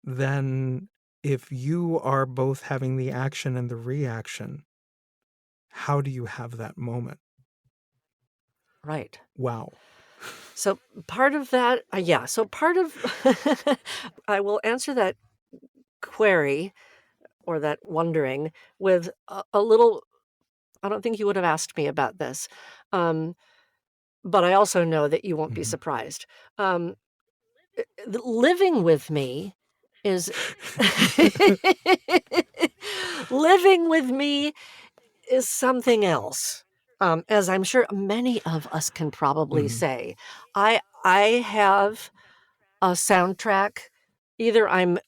then if you are both having the action and the reaction, how do you have that moment? Right. Wow. So part of that, yeah. So part of, I will answer that query or that wondering with a little. I don't think you would have asked me about this, um, but I also know that you won't be Mhm. surprised. Um, Living with me is living with me is something else. As I'm sure many of us can probably Mhm. say. I have a soundtrack. Either I'm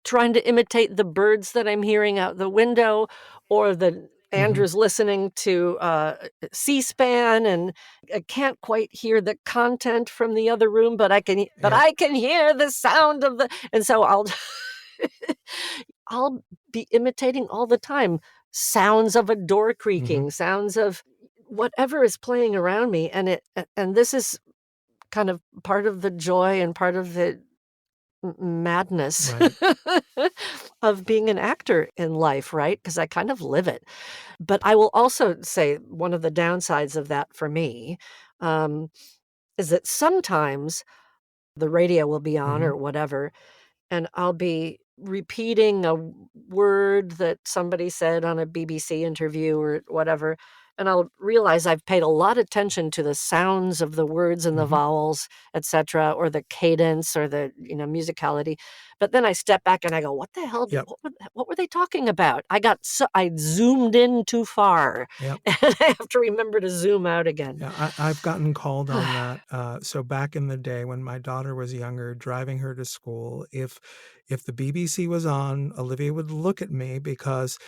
trying to imitate the birds that I'm hearing out the window, or the Mhm. Andrew's listening to C-SPAN, and I can't quite hear the content from the other room, but Yep. I can hear the sound of the, and so I'll be imitating all the time sounds of a door Mhm. creaking, sounds of whatever is playing around me, and this is kind of part of the joy and part of the madness Right. of being an actor in life, right? Because I kind of live it. But I will also say one of the downsides of that for me, um, is that sometimes the radio will be on Mhm. or whatever, and I'll be repeating a word that somebody said on a BBC interview or whatever, and I'll realize I've paid a lot of attention to the sounds of the words and the Mhm. vowels, etcetera, or the cadence or the, musicality. But then I step back and I go, "What the hell? Yep. What were they talking about?" I zoomed in too far, Yep. and I have to remember to zoom out again. Yeah, I've gotten called on that. So back in the day when my daughter was younger, driving her to school, if the BBC was on, Olivia would look at me because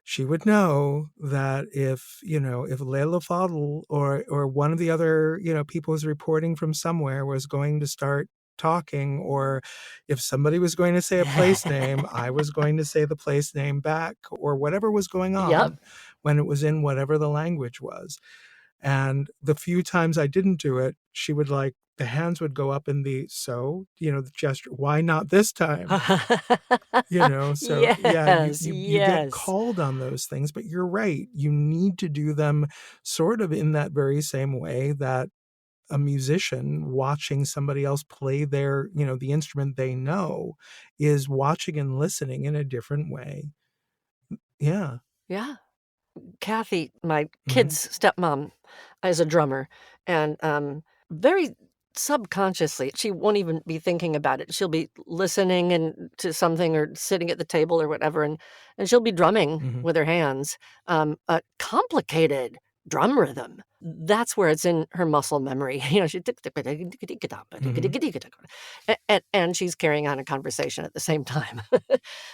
she would know that if Leila Fadl or one of the other, people was reporting from somewhere was going to start talking, or if somebody was going to say a place name, I was going to say the place name back, or whatever was going Yep. on when it was in whatever the language was. And the few times I didn't do it, she would like, the hands would go up in the, the gesture, why not this time? So yeah, Yes, you get yes. called on those things, but you're right. You need to do them sort of in that very same way that a musician watching somebody else play their, the instrument they know, is watching and listening in a different way. Yeah. Yeah. Kathy, my Hmm. kid's stepmom, is a drummer, and, very subconsciously, she won't even be thinking about it. She'll be listening and to something or sitting at the table or whatever, and she'll be drumming Hmm. with her hands, a complicated drum rhythm. That's where it's in her muscle memory. She Hmm. and she's carrying on a conversation at the same time.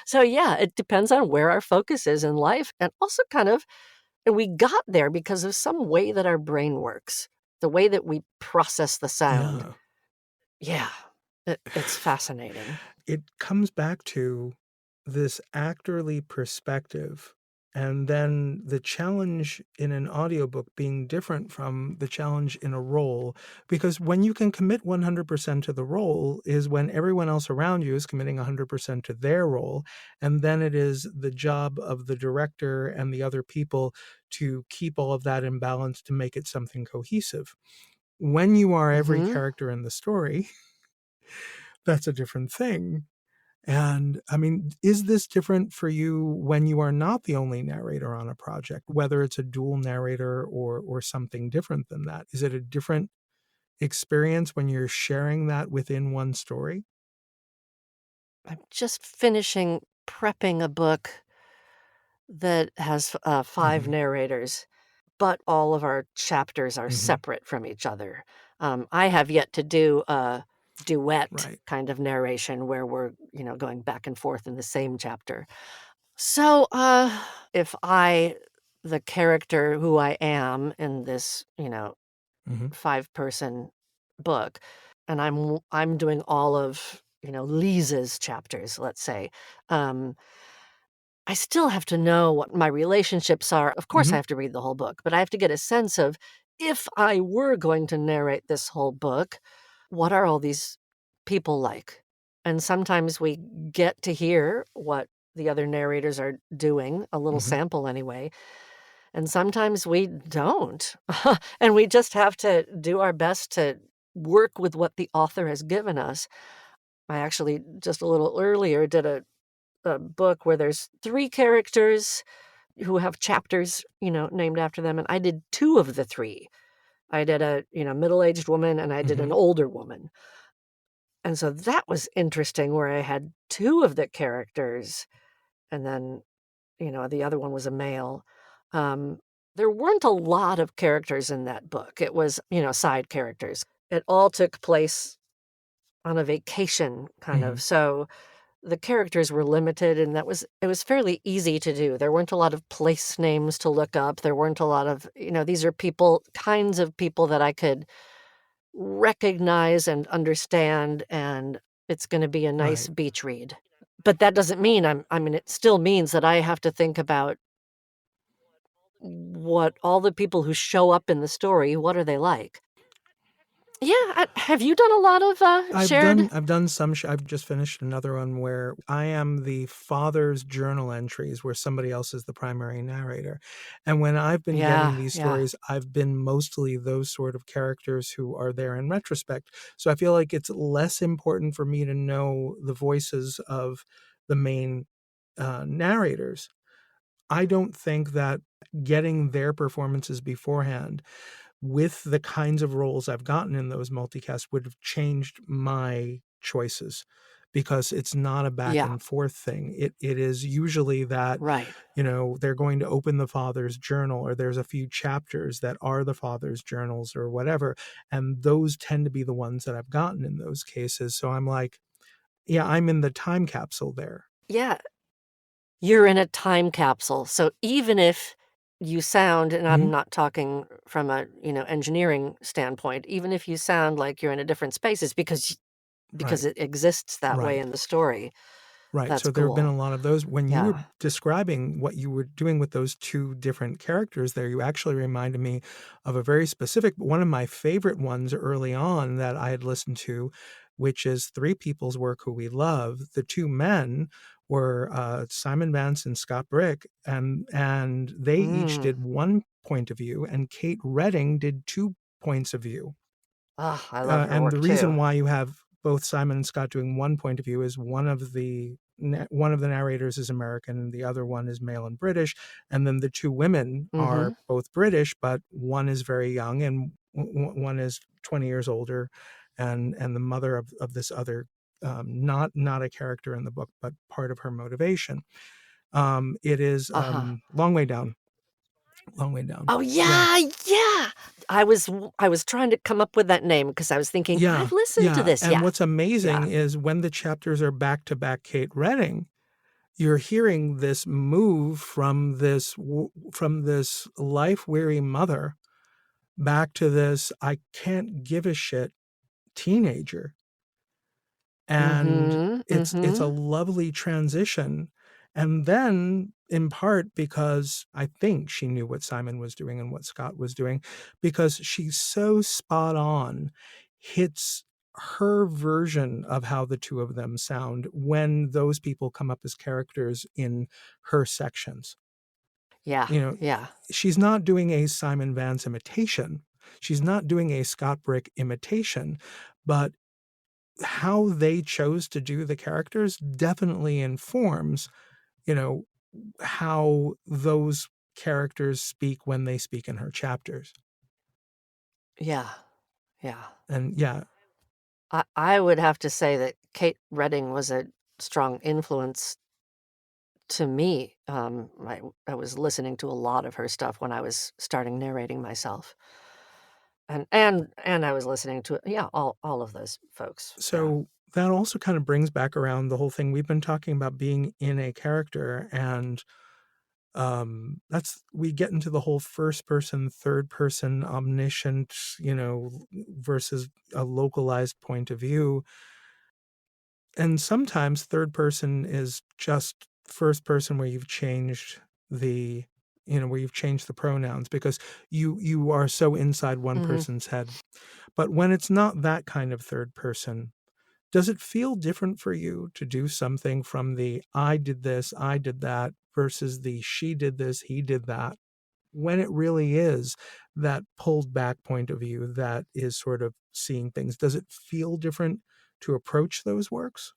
So, yeah, it depends on where our focus is in life and also kind of and we got there because of some way that our brain works, the way that we process the sound. Yeah. Yeah, it's fascinating. It comes back to this actorly perspective, and then the challenge in an audiobook being different from the challenge in a role, because when you can commit 100% to the role is when everyone else around you is committing 100% to their role, and then it is the job of the director and the other people to keep all of that in balance to make it something cohesive. When you are every Mhm. character in the story, that's a different thing. And I mean, is this different for you when you are not the only narrator on a project, whether it's a dual narrator or something different than that? Is it a different experience when you're sharing that within one story? I'm just finishing prepping a book that has, 5 Hmm. narrators, but all of our chapters are Hmm. separate from each other. I have yet to do a duet Right. kind of narration where we're, going back and forth in the same chapter. So, if the character who I am in this, Hmm. 5-person book, and I'm doing all of, Lisa's chapters, let's say, um, I still have to know what my relationships are. Of course, I Hmm. have to read the whole book, but I have to get a sense of if I were going to narrate this whole book, what are all these people like? And sometimes we get to hear what the other narrators are doing, a little Hmm. sample anyway, and sometimes we don't. And we just have to do our best to work with what the author has given us. I actually just a little earlier did a book where there's 3 characters who have chapters, named after them, and I did 2 of the 3. I did a, middle-aged woman and I did Hmm. an older woman. And so that was interesting where I had 2 of the characters and then, the other one was a male. Um, there weren't a lot of characters in that book. It was, side characters. It all took place on a vacation kind Hmm. of. So the characters were limited and it was fairly easy to do. There weren't a lot of place names to look up. There weren't a lot of, these are kinds of people that I could recognize and understand, and it's gonna be a nice Right. beach read. But that doesn't mean it still means that I have to think about what all the people who show up in the story, what are they like? Yeah, have you done a lot of, shared. I've done some I've just finished another one where I am the father's journal entries where somebody else is the primary narrator. And when I've been getting Yeah, these yeah. stories, I've been mostly those sort of characters who are there in retrospect. So I feel like it's less important for me to know the voices of the main narrators. I don't think that getting their performances beforehand with the kinds of roles I've gotten in those multicasts would have changed my choices, because it's not a back Yeah, and forth thing. It is usually that, right. they're going to open the father's journal, or there's a few chapters that are the father's journals or whatever. And those tend to be the ones that I've gotten in those cases. So I'm like, yeah, I'm in the time capsule there. Yeah, you're in a time capsule, so even if you sound and Hmm. I'm not talking from a, engineering standpoint, even if you sound like you're in a different space, it's because because Right. it exists that way Right. in the story. Right. That's So there have been cool. a lot of those. When you were Yeah. describing what you were doing with those two different characters there, you actually reminded me of a very specific, one of my favorite ones early on that I had listened to, which is Three People's Work Who We Love. The two men were Simon Vance and Scott Brick, and they each Mm. did one point of view, and Kate Redding did 2 points of view. Oh, I love her And the work reason too. why you have both Simon and Scott doing one point of view is one of the narrators is American and the other one is male and British, and then the two women are Mhm. both British, but one is very young and one is 20 years older, and the mother of this other, not a character in the book, but part of her motivation. It is Uh-huh. Long Way Down. Long Way Down. Oh, Yeah. yeah, yeah! I was trying to come up with that name because I was thinking, Yeah, "I've listened to yeah, this." and Yeah, what's amazing yeah. is when the chapters are back to back Kate Redding, you're hearing this move from this life-weary mother back to this I can't give a shit teenager. And Mhm, it's a mhm. lovely transition, and then, in part because I think she knew what Simon was doing and what Scott was doing, because she's so spot on, hits her version of how the two of them sound when those people come up as characters in her sections. Yeah, You know, yeah. she's not doing a Simon Vance imitation, she's not doing a Scott Brick imitation, but how they chose to do the characters definitely informs, you know, how those characters speak when they speak in her chapters. Yeah, yeah. And yeah, I would have to say that Kate Redding was a strong influence to me. I was listening to a lot of her stuff when I was starting narrating myself. And I was listening to yeah, all of those folks. Yeah. so that also kind of brings back around the whole thing we've been talking about being in a character, and that's we get into the whole first person, third person, omniscient, versus a localized point of view. And sometimes third person is just first person where you've changed the where you've changed the pronouns because you are so inside one Mhm. person's head. But when it's not that kind of third person, does it feel different for you to do something from the I did this, I did that versus the she did this, he did that, when it really is that pulled back point of view that is sort of seeing things? Does it feel different to approach those works?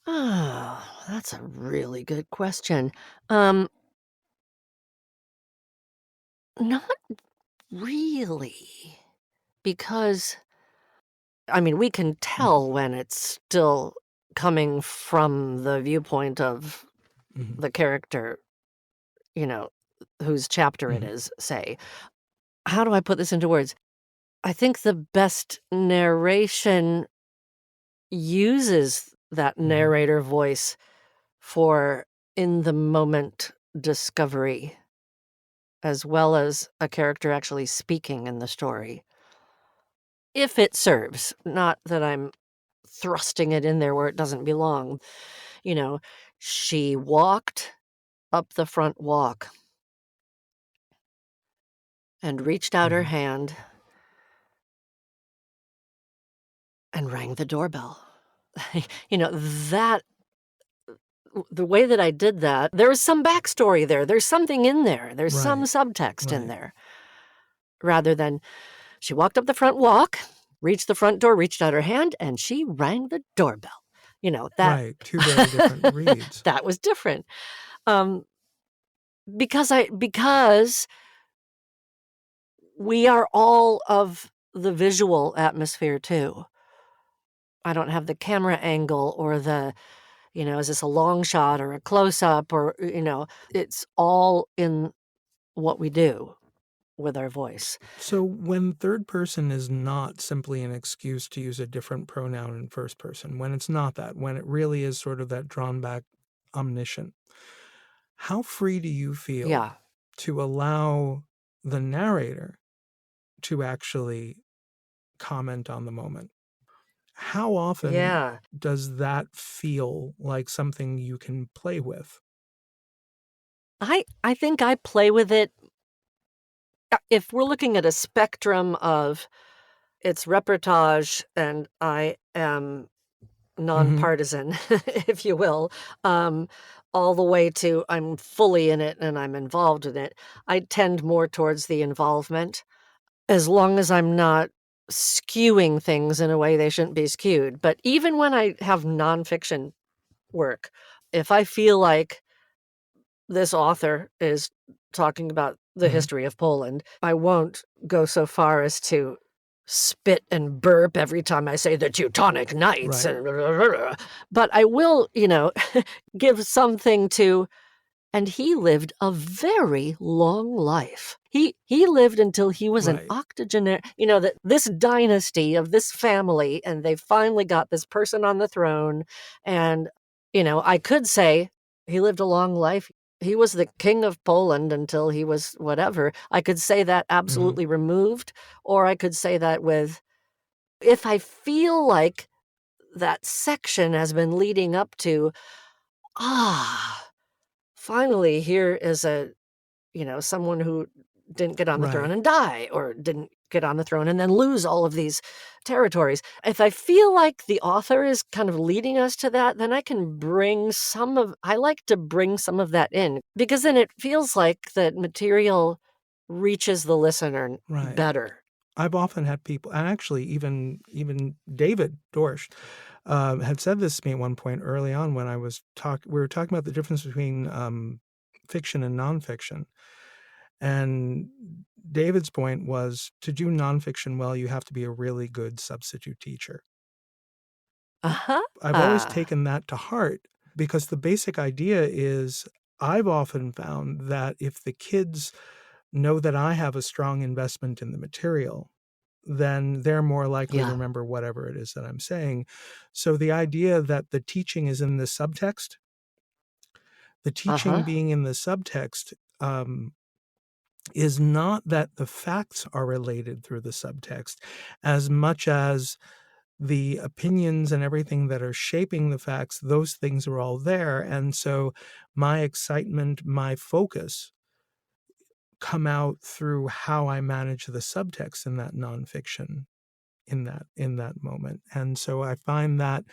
Oh, that's a really good question. Um, Not really, because I mean, we can Mhm, tell when it's still coming from the viewpoint of mhm, the character, you know, whose chapter it mhm, is, say. How do I put this into words? I think the best narration uses that mhm. narrator voice for in the moment discovery, as well as a character actually speaking in the story. If it serves, not that I'm thrusting it in there where it doesn't belong. You know, she walked up the front walk and reached out her Mhm. hand and rang the doorbell. You know, that the way that I did that, there was some backstory there. There's something in there. There's some Right, subtext in right, there. Rather than she walked up the front walk, reached the front door, reached out her hand, and she rang the doorbell. You know, that right. Two very different reads. that was different. Um, because we are all of the visual atmosphere too. I don't have the camera angle or is this a long shot or a close up or, it's all in what we do with our voice. So when third person is not simply an excuse to use a different pronoun in first person, when it's not that, when it really is sort of that drawn back omniscient, how free do you feel Yeah. to allow the narrator to actually comment on the moment? How often Yeah. does that feel like something you can play with? I think I play with it if we're looking at a spectrum of it's reportage and I am Mhm. nonpartisan, if you will, um, all the way to I'm fully in it and I'm involved in it. I tend more towards the involvement as long as I'm not skewing things in a way they shouldn't be skewed. But even when I have nonfiction work, if I feel like this author is talking about the Mhm. history of Poland, I won't go so far as to spit and burp every time I say the Teutonic Knights, Right. and but I will, give something to and he lived a very long life. He lived until he was an Right. octogenarian, that this dynasty of this family, and they finally got this person on the throne, and, I could say he lived a long life. He was the king of Poland until he was whatever. I could say that Mhm. absolutely removed, or I could say that with if I feel like that section has been leading up to, "Ah, finally, here is someone who didn't get on the throne Right. and die, or didn't get on the throne and then lose all of these territories." If I feel like the author is kind of leading us to that, then I like to bring some of that in because then it feels like that material reaches the listener Right. better. I've often had people, and actually even David Dorsch, had said this to me at one point early on when we were talking about the difference between, fiction and nonfiction, and David's point was to do nonfiction well, you have to be a really good substitute teacher. Uh-huh. I've always taken that to heart because the basic idea is I've often found that if the kids know that I have a strong investment in the material, then they're more likely to Yeah. remember whatever it is that I'm saying. So the idea that the teaching is in the subtext, the teaching Uh-huh. being in the subtext, is not that the facts are related through the subtext as much as the opinions and everything that are shaping the facts, those things are all there. And so my excitement, my focus come out through how I manage the subtext in that nonfiction in that moment. And so I find that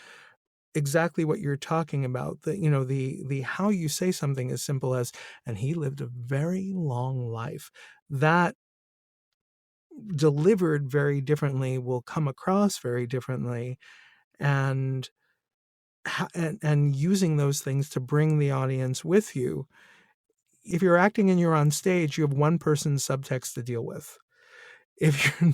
exactly what you're talking about, the how you say something as simple as, and he lived a very long life, that delivered very differently will come across very differently, and and using those things to bring the audience with you. If you're acting and you're on stage, you have one person's subtext to deal with. If you're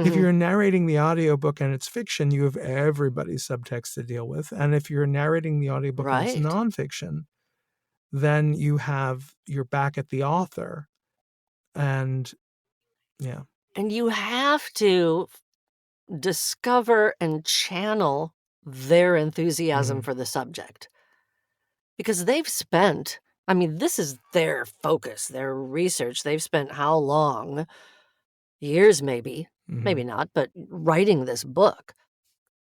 if Mhm. you're narrating the audiobook and it's fiction, you have everybody's subtext to deal with. And if you're narrating the audiobook and it's Right. nonfiction, then you're back at the author. And yeah. And you have to discover and channel their enthusiasm Mhm. for the subject because this is their focus, their research. They've spent how long? Years, maybe, maybe Mhm. not, but writing this book,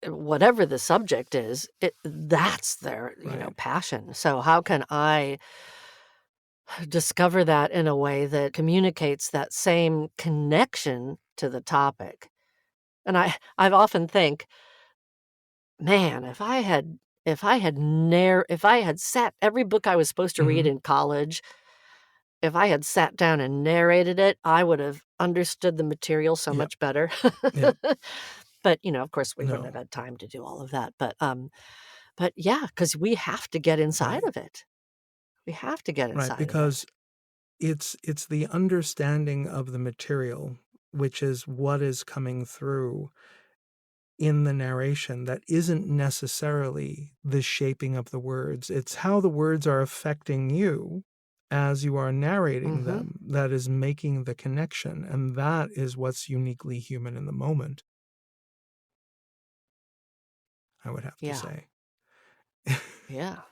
whatever the subject is, that's their, Right. passion. So how can I discover that in a way that communicates that same connection to the topic? And I've often think, man, if I had sat every book I was supposed to read Mhm. in college, if I had sat down and narrated it, I would have understood the material so Yep. much better. Yep. But, of course, we wouldn't have No. had time to do all of that. But yeah, because we have to get inside Right. of it. We have to get Right. inside of it. Because it's the understanding of the material, which is what is coming through in the narration, that isn't necessarily the shaping of the words. It's how the words are affecting you as you are narrating Mhm. them that is making the connection. And that is what's uniquely human in the moment, I would have to Yeah. say. Yeah.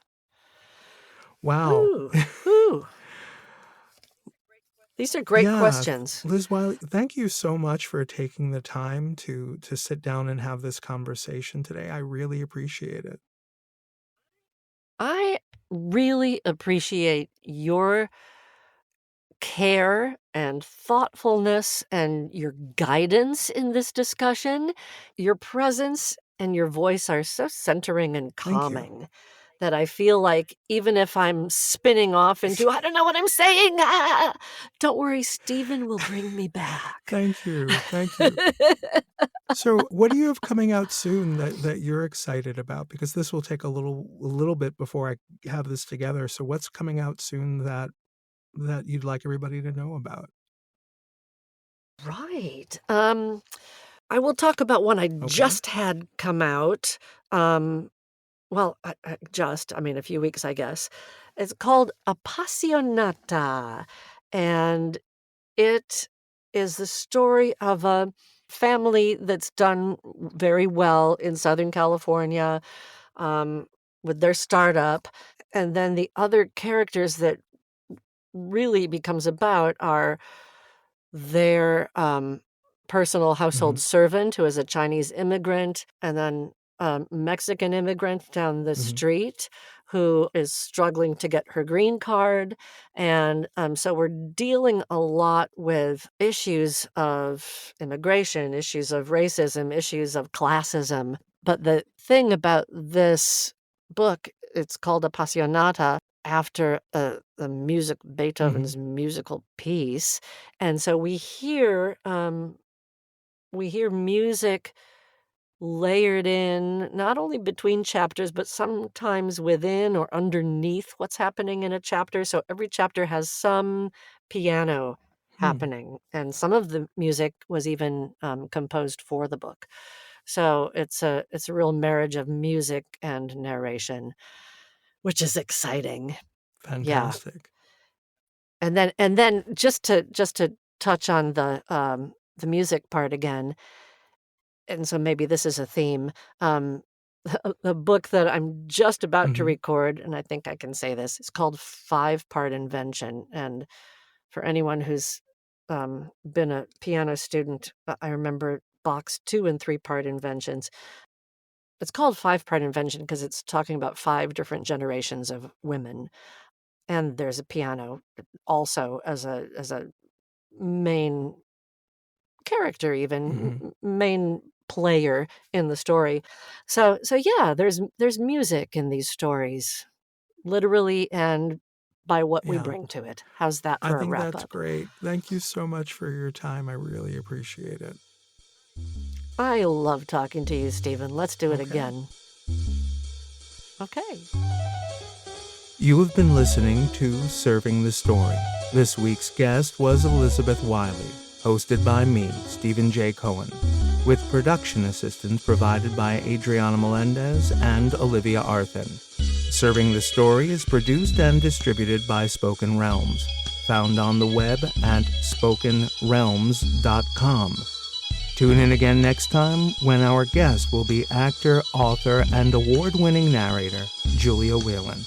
Wow. Whew. Whew. These are great Yeah, questions. Liz Wiley, thank you so much for taking the time to sit down and have this conversation today. I really appreciate it. I really appreciate your care and thoughtfulness and your guidance in this discussion. Your presence and your voice are so centering and Thank you. calming that I feel like even if I'm spinning off into, I don't know what I'm saying, don't worry, Stephen will bring me back. Thank you. Thank you. So, what do you have coming out soon that you're excited about? Because this will take a little bit before I have this together. So, what's coming out soon that you'd like everybody to know about? Right. I will talk about one I Okay. just had come out. Um, well, I mean, a few weeks, I guess. It's called Appassionata, and it is the story of a family that's done very well in Southern California, um, with their startup, and then the other characters that really becomes about are their, personal household Hmm. servant who is a Chinese immigrant, and then a Mexican immigrant down the Hmm. street who is struggling to get her green card, and, so we're dealing a lot with issues of immigration, issues of racism, issues of classism, but the thing about this book, it's called Appassionata after, the music Hmm. Beethoven's musical piece, and so we hear music layered in, not only between chapters, but sometimes within or underneath what's happening in a chapter, so every chapter has some piano Hmm. happening, and some of the music was even, composed for the book. So it's a real marriage of music and narration, which is exciting. Yeah. Fantastic. And then just to touch on the music part again, and so maybe this is a theme, the book that I'm just about to Hmm. record, and I think I can say this, it's called Five-Part Invention, and for anyone who's, been a piano student, I remember Bach's 2 and 3-part inventions. It's called Five-Part Invention because it's talking about 5 different generations of women, and there's a piano also as a main character even, Hmm. main player in the story. So yeah, there's music in these stories, literally and by what we Yeah. bring to it. How's that I for a think wrap that's up? great. Thank you so much for your time. I really appreciate it. I love talking to you, Stephen. Let's do it Okay. again. Okay. You have been listening to Serving the Story. This week's guest was Elizabeth Wiley, hosted by me, Stephen J. Cohen, with production assistance provided by Adriana Melendez and Olivia Arthin. Serving the Story is produced and distributed by Spoken Realms, found on the web at spokenrealms.com. Tune in again next time when our guest will be actor, author, and award-winning narrator Julia Whelan.